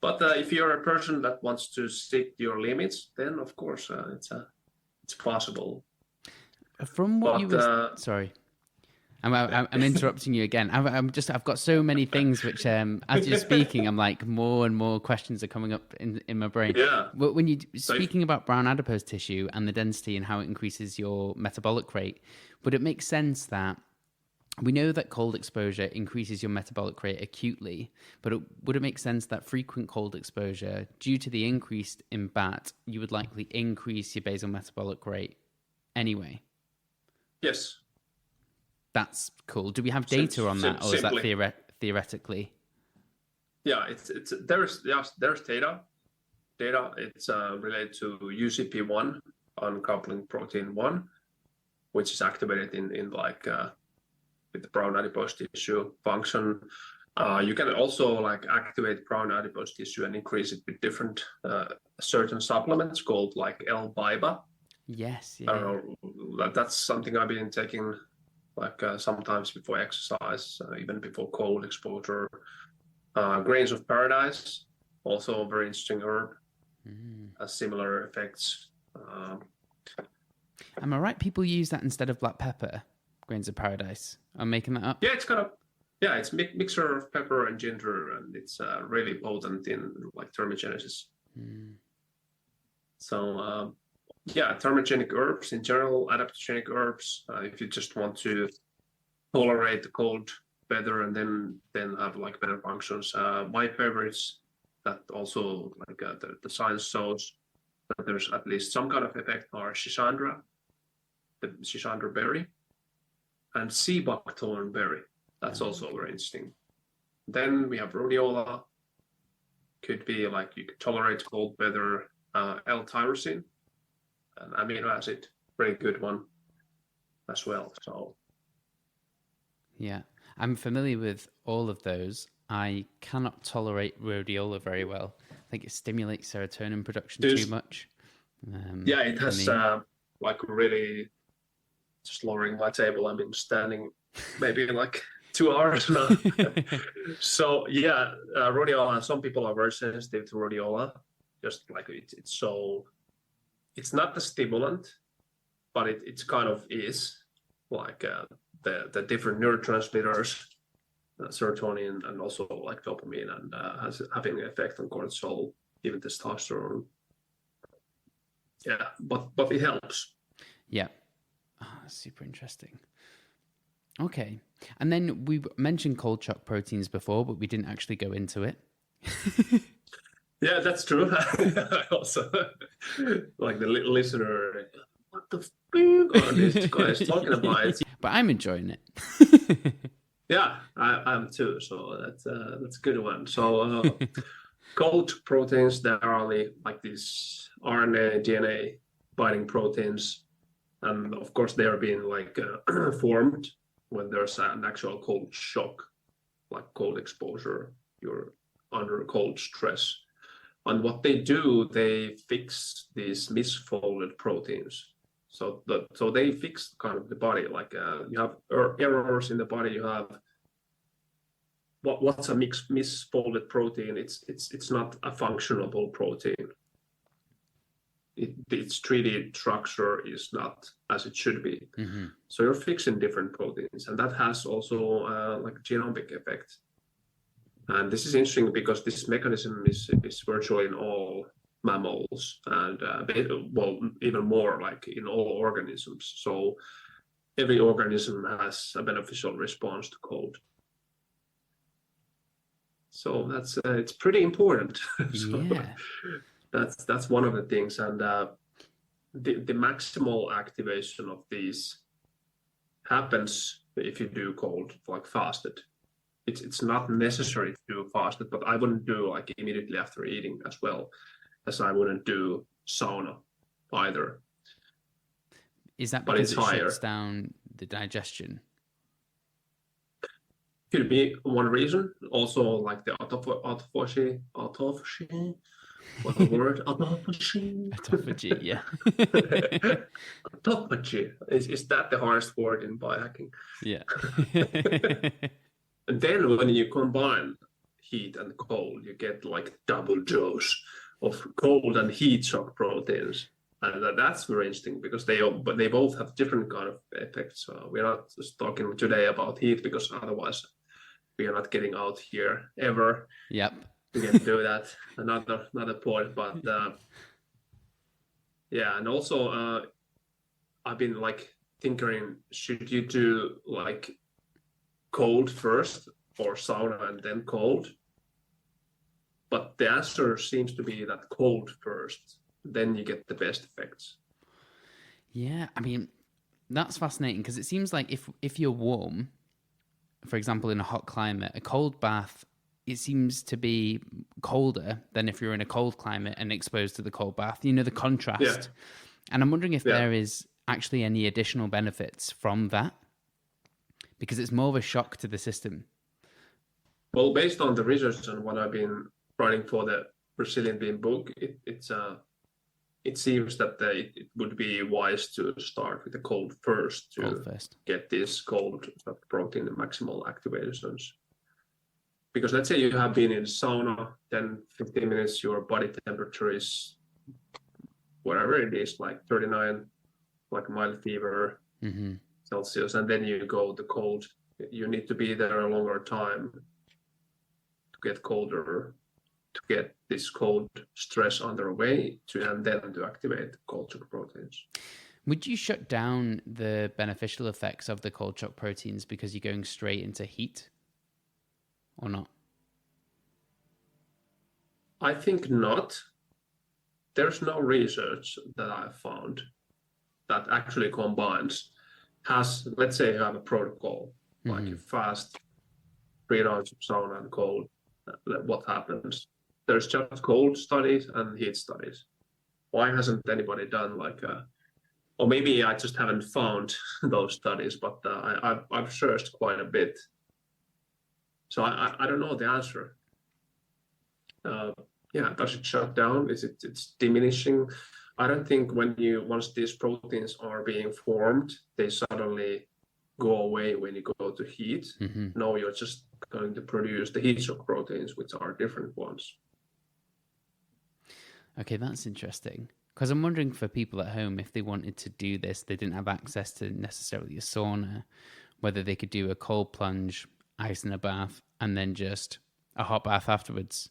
but if you're a person that wants to stick to your limits, then of course it's possible. From what you were, sorry, I'm interrupting you again. I've got so many things which, as you're speaking, I'm like more and more questions are coming up in my brain. Yeah. But when you speaking about brown adipose tissue and the density and how it increases your metabolic rate, would it make sense that we know that cold exposure increases your metabolic rate acutely, but would it make sense that frequent cold exposure, due to the increase in BAT, you would likely increase your basal metabolic rate anyway? Yes. That's cool. Do we have data on that, or is that theoretically? Yeah, there's data. It's related to UCP1, uncoupling protein 1, which is activated in like with the brown adipose tissue function. You can also like activate brown adipose tissue and increase it with different certain supplements called like L-Biba. Yes. Yeah. I don't know. That's something I've been taking like sometimes before exercise, even before cold exposure. Grains of Paradise, also a very interesting herb, has similar effects. Am I right? People use that instead of black pepper, Grains of Paradise. I'm making that up. Yeah, it's mixture of pepper and ginger, and it's really potent in like thermogenesis. So thermogenic herbs in general, adaptogenic herbs. If you just want to tolerate the cold better and then have like better functions. My favorites that also like the science shows that there's at least some kind of effect are Schisandra, the Schisandra berry, and sea buckthorn berry. That's also very interesting. Then we have rhodiola. Could be like you could tolerate cold better. L-tyrosine, an amino acid, very good one as well. So yeah, I'm familiar with all of those. I cannot tolerate rhodiola very well. I think it stimulates serotonin production too much. It has like really just lowering my table. I've been standing maybe like 2 hours now. So rhodiola. Some people are very sensitive to rhodiola. Just like it's not a stimulant, but it's kind of is like the different neurotransmitters, serotonin, and also like dopamine, and having an effect on cortisol, even testosterone. Yeah, but it helps. Yeah, super interesting. Okay, and then we mentioned cold shock proteins before, but we didn't actually go into it. Yeah, that's true. Also, like the little listener, what the fuck are these guys talking about? But I'm enjoying it. Yeah, I'm too. So that's a good one. So cold proteins, there are only like these RNA, DNA binding proteins And of course, they are being like formed when there's an actual cold shock, like cold exposure, you're under cold stress. And what they do, they fix these misfolded proteins. So they fix kind of the body, like you have errors in the body. You have what's a misfolded protein? It's not a functionable protein. Its 3D structure is not as it should be. Mm-hmm. So you're fixing different proteins, and that has also like a genomic effect. And this is interesting because this mechanism is virtually in all mammals, and well, even more like in all organisms. So every organism has a beneficial response to cold. So that's it's pretty important. So Yeah. that's one of the things, and the maximal activation of these happens if you do cold, like fasted. It's not necessary to do fasted, but I wouldn't do like immediately after eating as well, as I wouldn't do sauna either. Is that because it shuts down the digestion? Could be one reason. Also, like the autophagy. What the word? Autophagy, yeah. Autophagy. Is that the hardest word in biohacking? Yeah. And then when you combine heat and cold, you get like double dose of cold and heat shock proteins. And that's very interesting because they both have different kind of effects. We're not just talking today about heat because otherwise we are not getting out here ever. Yep. We can do that another point, but yeah, and also I've been like thinking, should you do like cold first or sauna and then cold? But the answer seems to be that cold first, then you get the best effects. Yeah, I mean, that's fascinating because it seems like if you're warm, for example, in a hot climate, a cold bath, it seems to be colder than if you're in a cold climate and exposed to the cold bath, you know, the contrast. Yeah. And I'm wondering if there is actually any additional benefits from that, because it's more of a shock to the system. Well, based on the research and what I've been writing for the Brazilian Bean book, it seems that it would be wise to start with the cold first to get this cold protein maximal activations. Because let's say you have been in sauna, then 15 minutes, your body temperature is whatever it is, like 39, like mild fever, Celsius, and then you go to cold. You need to be there a longer time to get colder, to get this cold stress underway, and then to activate the cold shock proteins. Would you shut down the beneficial effects of the cold shock proteins because you're going straight into heat? Or not? I think not. There's no research that I've found that actually combines. Let's say you have a protocol, like you fast 3 rounds of sauna and cold. What happens? There's just cold studies and heat studies. Why hasn't anybody done like or maybe I just haven't found those studies, but I've searched quite a bit. So I don't know the answer. Does it shut down? It's diminishing? I don't think once these proteins are being formed, they suddenly go away when you go to heat. No, you're just going to produce the heat shock proteins, which are different ones. Okay, that's interesting. Because I'm wondering for people at home, if they wanted to do this, they didn't have access to necessarily a sauna, whether they could do a cold plunge, ice in a bath, and then just a hot bath afterwards.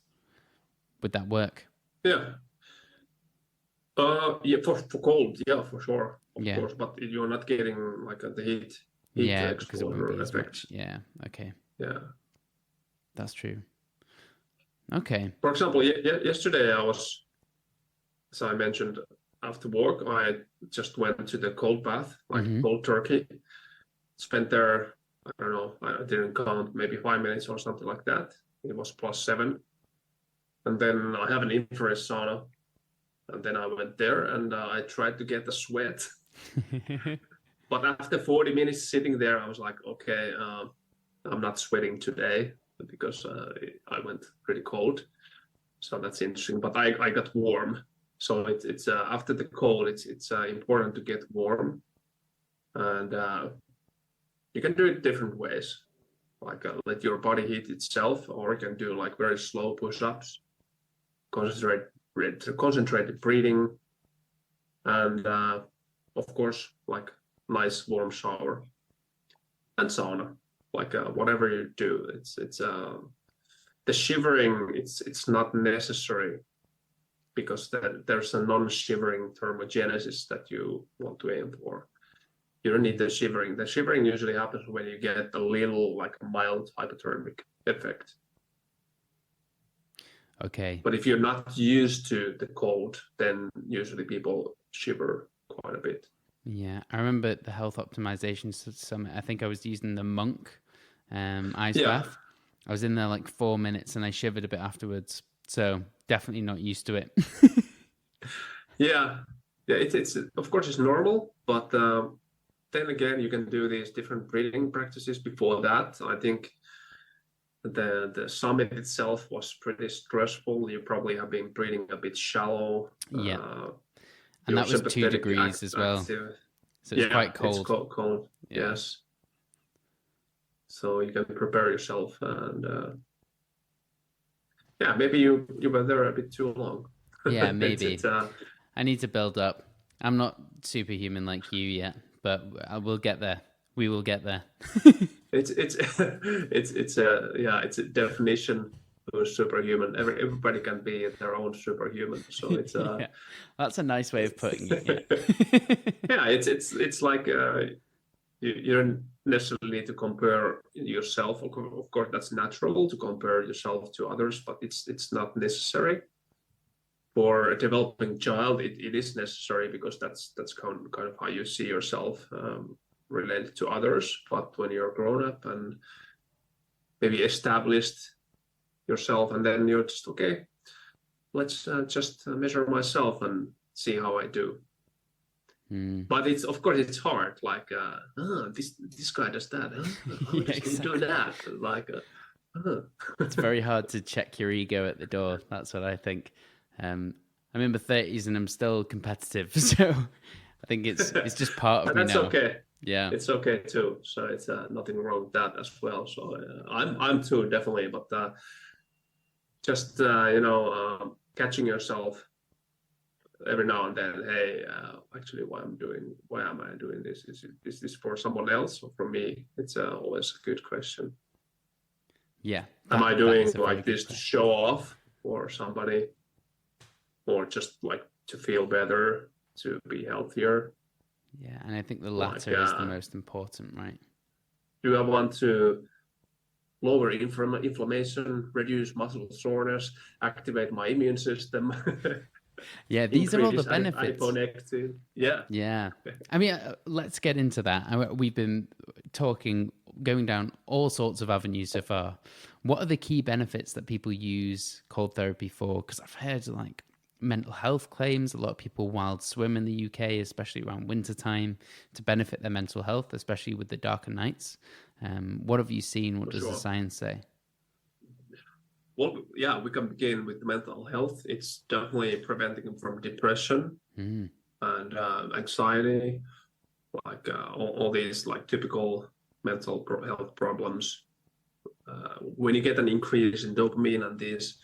Would that work? Yeah. For cold, for sure, of course. But you're not getting like the heat exposure effect. Yeah. Okay. Yeah. That's true. Okay. For example, yesterday as I mentioned, after work, I just went to the cold bath, like cold turkey. Spent there, I don't know, I didn't count, maybe 5 minutes or something like that. It was +7. And then I have an infrared sauna. And then I went there and I tried to get the sweat But after 40 minutes sitting there, I was like, okay, I'm not sweating today because I went pretty cold. So that's interesting. But I got warm. So it's after the cold, it's important to get warm, and you can do it different ways. Like let your body heat itself, or you can do like very slow push-ups, concentrated breathing, and of course, like nice warm shower and sauna. Like whatever you do, it's the shivering. It's not necessary because there's a non-shivering thermogenesis that you want to aim for. You don't need the shivering. The shivering usually happens when you get a little like mild hypothermic effect. Okay. But if you're not used to the cold, then usually people shiver quite a bit. Yeah, I remember the health optimization summit. I think I was using the Monk ice bath. I was in there like 4 minutes and I shivered a bit afterwards. So definitely not used to it. Yeah, it's of course it's normal, but then again, you can do these different breathing practices before that. I think the summit itself was pretty stressful. You probably have been breathing a bit shallow. Yeah. And that was 2 degrees as well. So it's quite cold. It's cold. Yeah. Yes. So you can prepare yourself, and maybe you were there a bit too long. Yeah, maybe. I need to build up. I'm not superhuman like you yet, but I will get there. We will get there. It's a definition of superhuman. Everybody can be their own superhuman. So it's yeah, that's a nice way of putting it. Yeah, it's like you don't necessarily need to compare yourself. Of course, that's natural to compare yourself to others, but it's not necessary. For a developing child, it is necessary because that's kind of how you see yourself related to others. But when you're grown up and maybe established yourself, and then you're just okay, let's just measure myself and see how I do. But of course it's hard. Like this guy does that. How does he do that? Like it's very hard to check your ego at the door. That's what I think. I'm in my 30s and I'm still competitive, so I think it's just part of me now. That's okay. Yeah, it's okay too. So it's nothing wrong with that as well. So I'm too, definitely. But just catching yourself every now and then. Hey, actually, why am I doing this? Is this for someone else or for me? It's always a good question. Yeah. Am I doing like this to show off for somebody? Or just like to feel better, to be healthier. Yeah, and I think the latter is the most important, right? Do I want to lower inflammation, reduce muscle soreness, activate my immune system? Yeah, these are all the benefits. Yeah. I mean, let's get into that. We've been going down all sorts of avenues so far. What are the key benefits that people use cold therapy for? Because I've heard like mental health claims. A lot of people wild swim in the UK, especially around wintertime, to benefit their mental health, especially with the darker nights. What have you seen? What does the science say? Well, yeah, we can begin with mental health. It's definitely preventing from depression and anxiety, like all these like typical mental health problems. When you get an increase in dopamine and these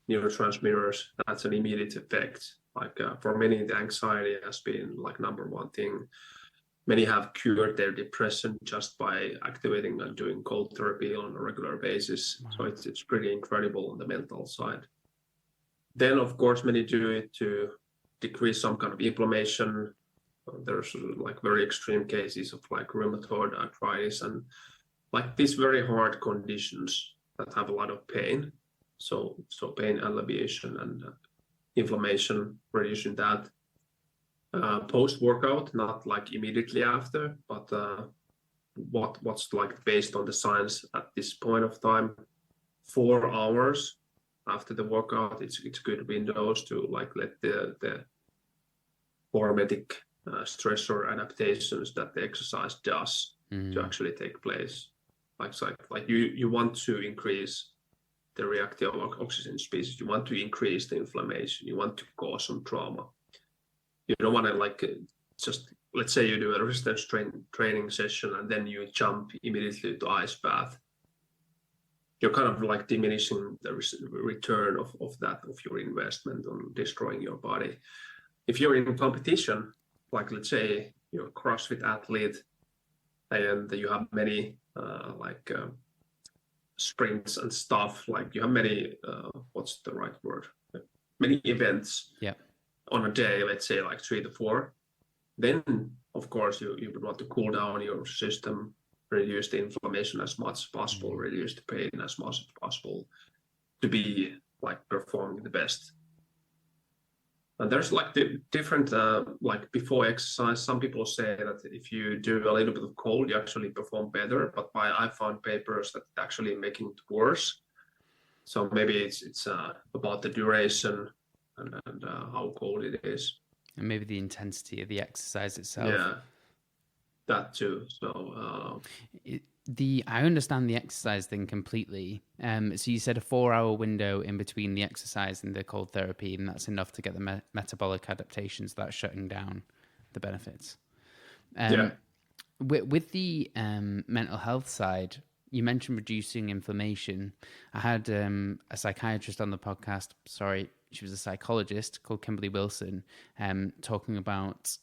neurotransmitters, that's an immediate effect. Like for many, the anxiety has been like number one thing. Many have cured their depression just by activating and doing cold therapy on a regular basis. Wow. So it's pretty incredible on the mental side. Then, of course, many do it to decrease some kind of inflammation. There's like very extreme cases of like rheumatoid arthritis and like these very hard conditions that have a lot of pain. So pain alleviation and inflammation, reducing that. Post-workout, not like immediately after, but what's like based on the science at this point of time, 4 hours after the workout, it's good windows to like let the hormetic stressor adaptations that the exercise does to actually take place. Like you want to increase the reactive oxygen species, you want to increase the inflammation, you want to cause some trauma. You don't want to just, let's say you do a resistance training session and then you jump immediately to ice bath. You're kind of diminishing the return of your investment on destroying your body. If you're in competition, let's say you're a CrossFit athlete and you have many sprints and stuff, you have many, what's the right word? Many events on a day, let's say 3 to 4, then of course you would want to cool down your system, reduce the inflammation as much as possible, reduce the pain as much as possible to be performing the best. And there's the different, before exercise, some people say that if you do a little bit of cold, you actually perform better. But I found papers that actually making it worse. So maybe it's about the duration and how cold it is. And maybe the intensity of the exercise itself. Yeah, that too. So I understand the exercise thing completely. So you said a 4-hour window in between the exercise and the cold therapy, and that's enough to get the metabolic adaptations without shutting down the benefits. With the mental health side, you mentioned reducing inflammation. I had a psychiatrist on the podcast. Sorry, she was a psychologist called Kimberly Wilson, talking about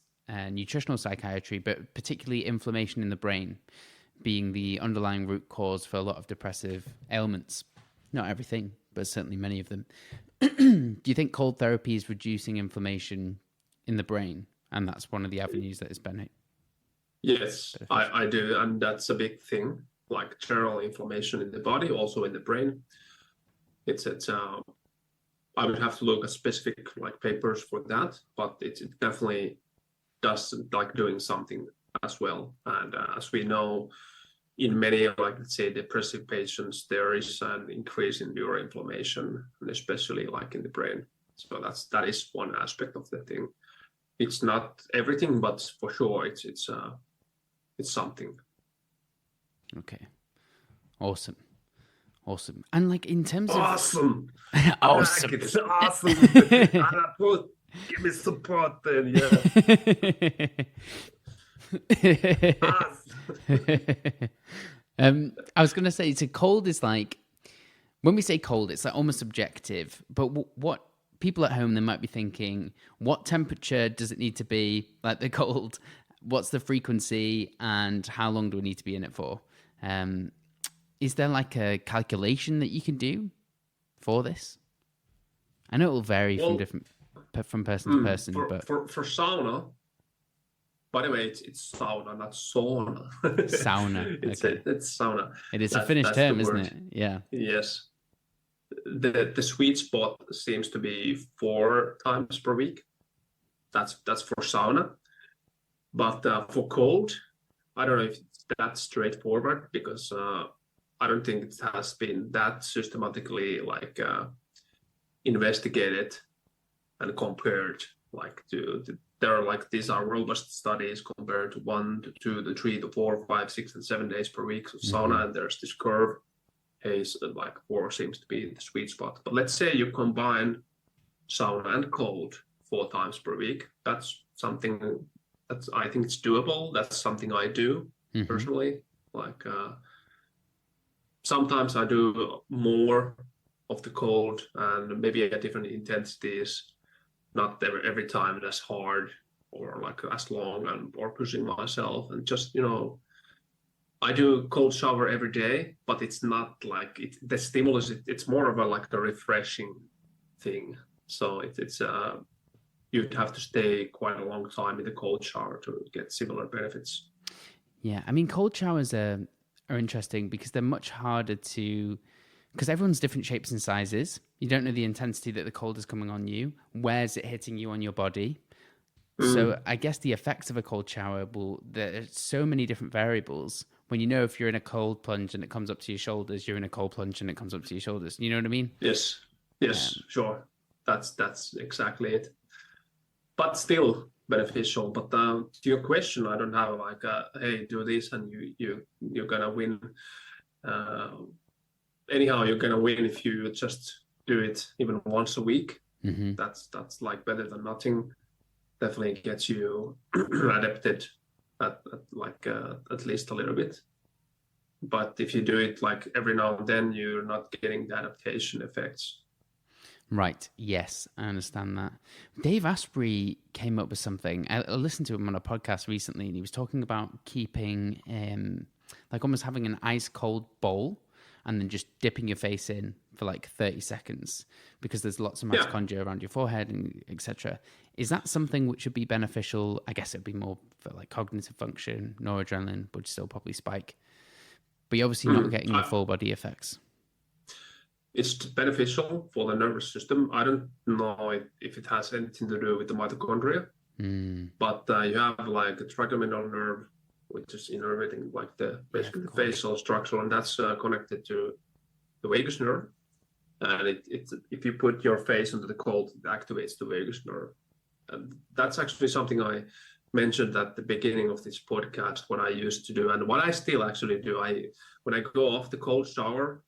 nutritional psychiatry, but particularly inflammation in the brain being the underlying root cause for a lot of depressive ailments. Not everything, but certainly many of them. Do you think cold therapy is reducing inflammation in the brain? And that's one of the avenues that is beneficial? Yes, I do. And that's a big thing, general inflammation in the body, also in the brain. I would have to look at specific papers for that, but it definitely does doing something as well. And as we know, in many let's say depressive patients, there is an increase in neuroinflammation, and especially in the brain. So that is one aspect of the thing. It's not everything, but for sure it's something. Okay, awesome. And in terms of awesome. It's awesome. Give me support then, I was going to say, so cold is when we say cold, it's almost subjective. But what people at home, they might be thinking, what temperature does it need to be the cold? What's the frequency, and how long do we need to be in it for? Is there a calculation that you can do for this? I know it will vary from person to person, but for sauna, by the way, it's sauna, not sauna. Sauna. It's sauna. It is a Finnish term, isn't it? Yeah. Yes. The sweet spot seems to be 4 times per week. That's for sauna. But for cold, I don't know if it's that straightforward, because I don't think it has been that systematically investigated and compared there are these are robust studies compared to 1 to 2 to 3 to 4, 5, 6, and 7 days per week of sauna, and there's this curve. 4 seems to be the sweet spot. But let's say you combine sauna and cold 4 times per week. That's something that I think it's doable. That's something I do personally. Sometimes I do more of the cold and maybe at different intensities, not every time as hard or as long or pushing myself. And just, I do cold shower every day, but it's not the stimulus, it's more of a refreshing thing. So it's you'd have to stay quite a long time in the cold shower to get similar benefits. Yeah, I mean, cold showers are interesting because they're much harder because everyone's different shapes and sizes. You don't know the intensity that the cold is coming on you. Where's it hitting you on your body? So I guess the effects of a cold shower there are so many different variables. When if you're in a cold plunge and it comes up to your shoulders, you're in a cold plunge and it comes up to your shoulders. You know what I mean? Yes, sure. That's exactly it. But still, beneficial. But to your question, I don't have like hey, do this and you're gonna win. Anyhow, you're gonna win if you just do it even once a week. Mm-hmm. That's like better than nothing. Definitely gets you adapted at least a little bit. But if you do it like every now and then, you're not getting the adaptation effects. Right. Yes, I understand that. Dave Asprey came up with something. I listened to him on a podcast recently, and he was talking about keeping, like almost having an ice cold bowl and then just dipping your face in for like 30 seconds because there's lots of mitochondria around your forehead and etc. Is that something which would be beneficial? I guess it'd be more for like cognitive function, noradrenaline would still probably spike. But you're obviously not getting the full body effects. It's beneficial for the nervous system. I don't know if it has anything to do with the mitochondria, but you have like a trigeminal nerve, which is innervating like basically the facial structure, and that's connected to the vagus nerve. And if you put your face under the cold, it activates the vagus nerve. And that's actually something I mentioned at the beginning of this podcast, what I used to do and what I still actually do. When I go off the cold shower,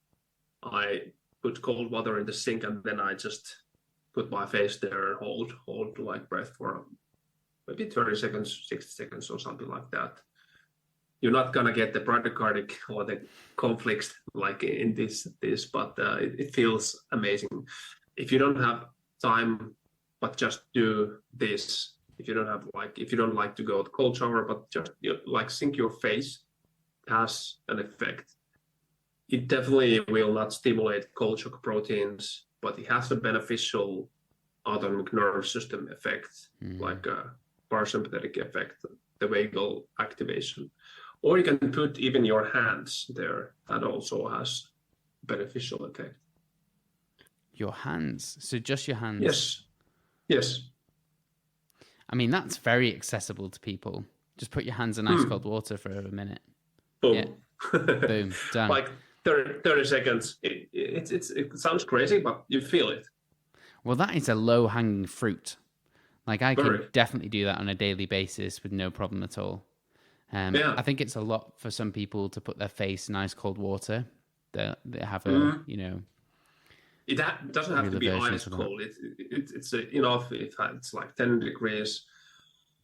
I put cold water in the sink and then I just put my face there and hold like breath for maybe 30 seconds, 60 seconds or something like that. You're not gonna get the bradycardic or the conflicts like in this, but it feels amazing. If you don't have time, but just do this. If you don't like to go to cold shower, but just like sink your face, has an effect. It definitely will not stimulate cold shock proteins, but it has a beneficial autonomic nerve system effect, like a parasympathetic effect, the vagal activation. Or you can put even your hands there. That also has beneficial effect. Your hands? So just your hands? Yes. I mean, that's very accessible to people. Just put your hands in ice cold water for a minute. Boom. Yeah. Boom. Done. Like 30 seconds. It sounds crazy, but you feel it. Well, that is a low-hanging fruit. Like, I could definitely do that on a daily basis with no problem at all. I think it's a lot for some people to put their face in ice cold water. They have a, It doesn't have to be ice cold. It's enough if it's like 10 degrees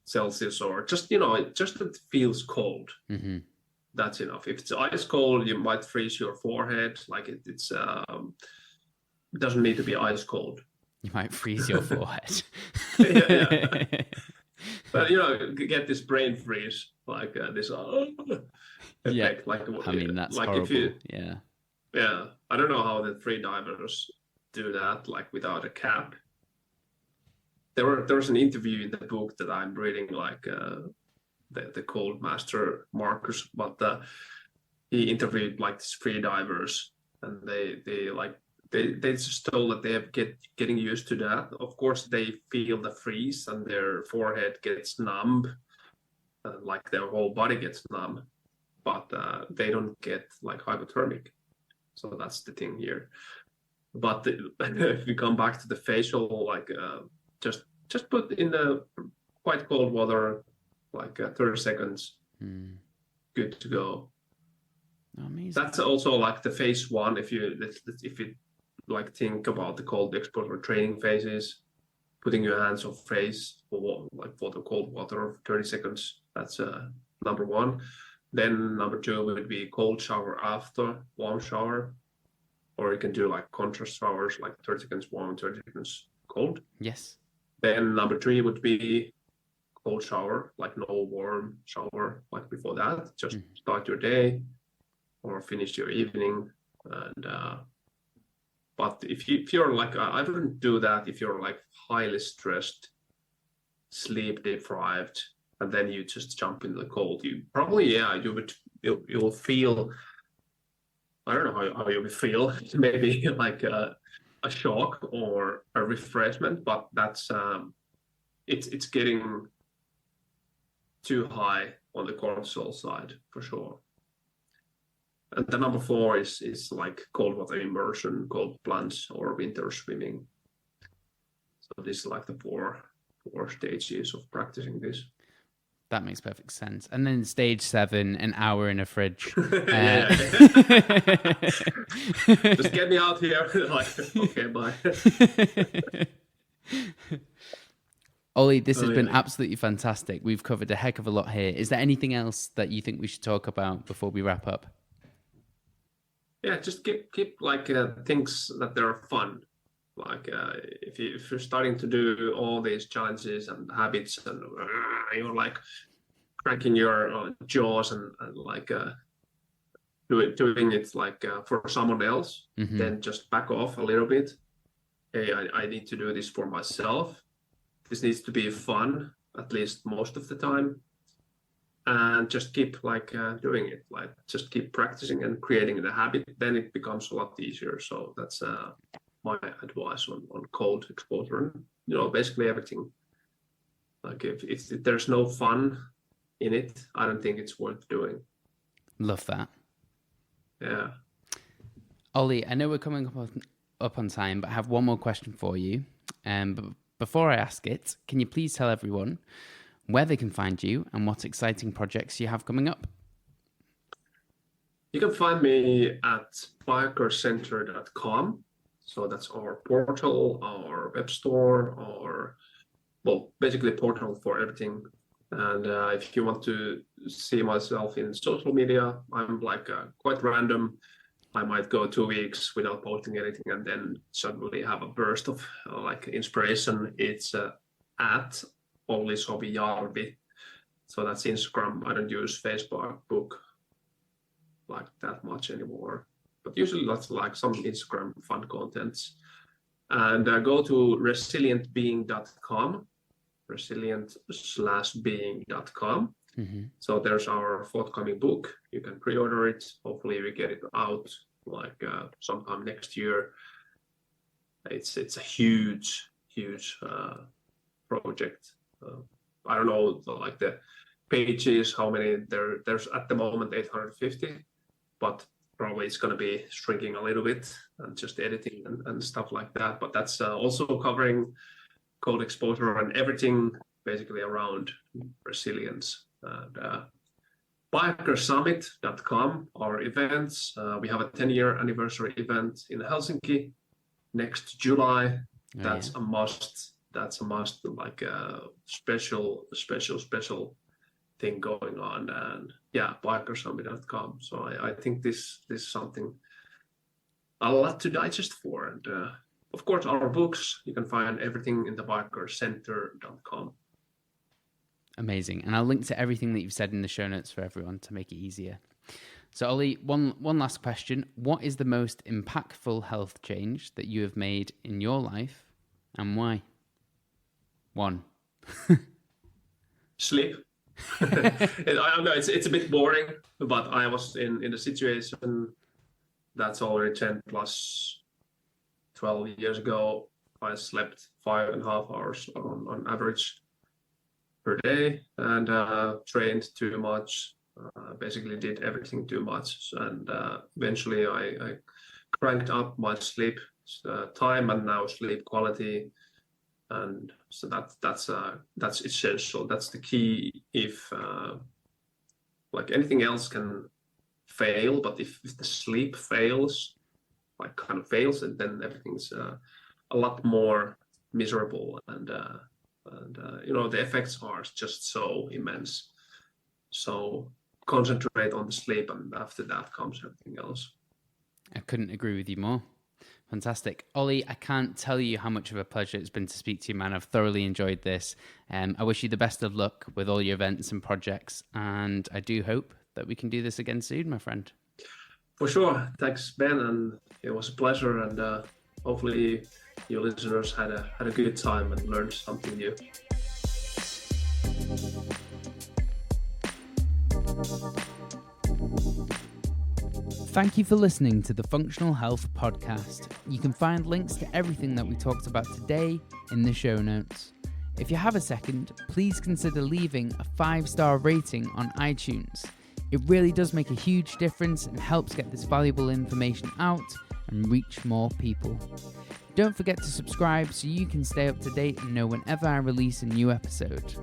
Celsius or just it feels cold. Mm-hmm. That's enough. If it's ice cold, you might freeze your forehead. Like it doesn't need to be ice cold. You might freeze your forehead. Yeah. But get this brain freeze like this effect. Like I mean, that's like horrible. If you, yeah. I don't know how the free divers do that, like without a cap. There was an interview in the book that I'm reading, like the Cold Master Marcus, but he interviewed like these free divers, and they just told that they're getting used to that. Of course, they feel the freeze and their forehead gets numb, like their whole body gets numb, but they don't get like hypothermic. So that's the thing here. But if we come back to the facial, like just put in the quite cold water, like 30 seconds, good to go. Amazing. That's also like the phase one. If you like think about the cold exposure training phases, putting your hands on face for the cold water for 30 seconds. That's number one. Then number two would be cold shower after warm shower, or you can do like contrast showers, like 30 seconds warm, 30 seconds cold. Yes. Then number three would be cold shower, like no warm shower like before that. Just start your day or finish your evening. And but if you're like, I wouldn't do that if you're like highly stressed, sleep deprived, and then you just jump into the cold. You probably, you'll feel, I don't know how you will feel, maybe like a shock or a refreshment, but that's it's getting too high on the cortisol side for sure. And the number four is like cold water immersion, cold plunge, or winter swimming. So this is like the four 4 stages of practicing this. That makes perfect sense. And then stage 7, an hour in a fridge. Yeah. Just get me out here. Like, okay, bye. Olli, this has been absolutely fantastic. We've covered a heck of a lot here. Is there anything else that you think we should talk about before we wrap up? Yeah, just keep like things that are fun. Like if you're starting to do all these challenges and habits and you're like cracking your jaws and like doing it like for someone else, then just back off a little bit. Hey, I need to do this for myself. This needs to be fun, at least most of the time. And just keep like doing it, like just keep practicing and creating the habit. Then it becomes a lot easier. So that's my advice on cold exposure. You know, basically everything. Like if there's no fun in it, I don't think it's worth doing. Love that. Yeah. Olli, I know we're coming up on time, but I have one more question for you. But before I ask it, can you please tell everyone where they can find you and what exciting projects you have coming up? You can find me at biohackercenter.com. So that's our portal, our web store, or basically portal for everything. And if you want to see myself in social media, I'm like quite random. I might go 2 weeks without posting anything and then suddenly have a burst of like inspiration. It's at Olli Sovijärvi. So that's Instagram. I don't use Facebook like that much anymore. But usually that's like some Instagram fun contents. And go to resilientbeing.com, resilient/being.com. So there's our forthcoming book. You can pre-order it. Hopefully we get it out like sometime next year. It's a huge project. I don't know like the pages, how many there's at the moment 850, but probably it's going to be shrinking a little bit and just editing and stuff like that. But that's also covering cold exposure and everything basically around resilience. And biohackersummit.com, our events. We have a 10-year anniversary event in Helsinki next July. That's a must. That's a must, like a special thing going on. And yeah, biohackersummit.com. So I think this is something a lot to digest for. And of course, our books, you can find everything in the biohackercenter.com. Amazing. And I'll link to everything that you've said in the show notes for everyone to make it easier. So Olli, one last question. What is the most impactful health change that you have made in your life and why? 1. Sleep. I don't know, it's a bit boring, but I was in a situation that's already 10 plus 12 years ago. I slept 5.5 hours on average per day and trained too much, basically did everything too much. And eventually I cranked up my sleep time and now sleep quality. And so that's essential. That's the key. If like anything else can fail, but if the sleep fails, like kind of fails, and then everything's a lot more miserable, and you know, the effects are just so immense. So concentrate on the sleep, and after that comes everything else. I couldn't agree with you more. Fantastic. Olli, I can't tell you how much of a pleasure it's been to speak to you, man. I've thoroughly enjoyed this. I wish you the best of luck with all your events and projects, and I do hope that we can do this again soon, my friend. For sure. Thanks, Ben, and it was a pleasure, and hopefully your listeners had a good time and learned something new. Thank you for listening to the Functional Health Podcast. You can find links to everything that we talked about today in the show notes. If you have a second, please consider leaving a 5-star rating on iTunes. It really does make a huge difference and helps get this valuable information out, and reach more people. Don't forget to subscribe so you can stay up to date and know whenever I release a new episode.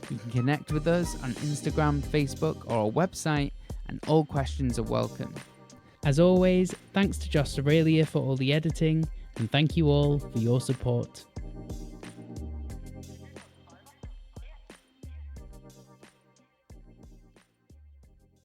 You can connect with us on Instagram, Facebook, or our website, and all questions are welcome. As always, thanks to Josh Aurelia for all the editing, and thank you all for your support.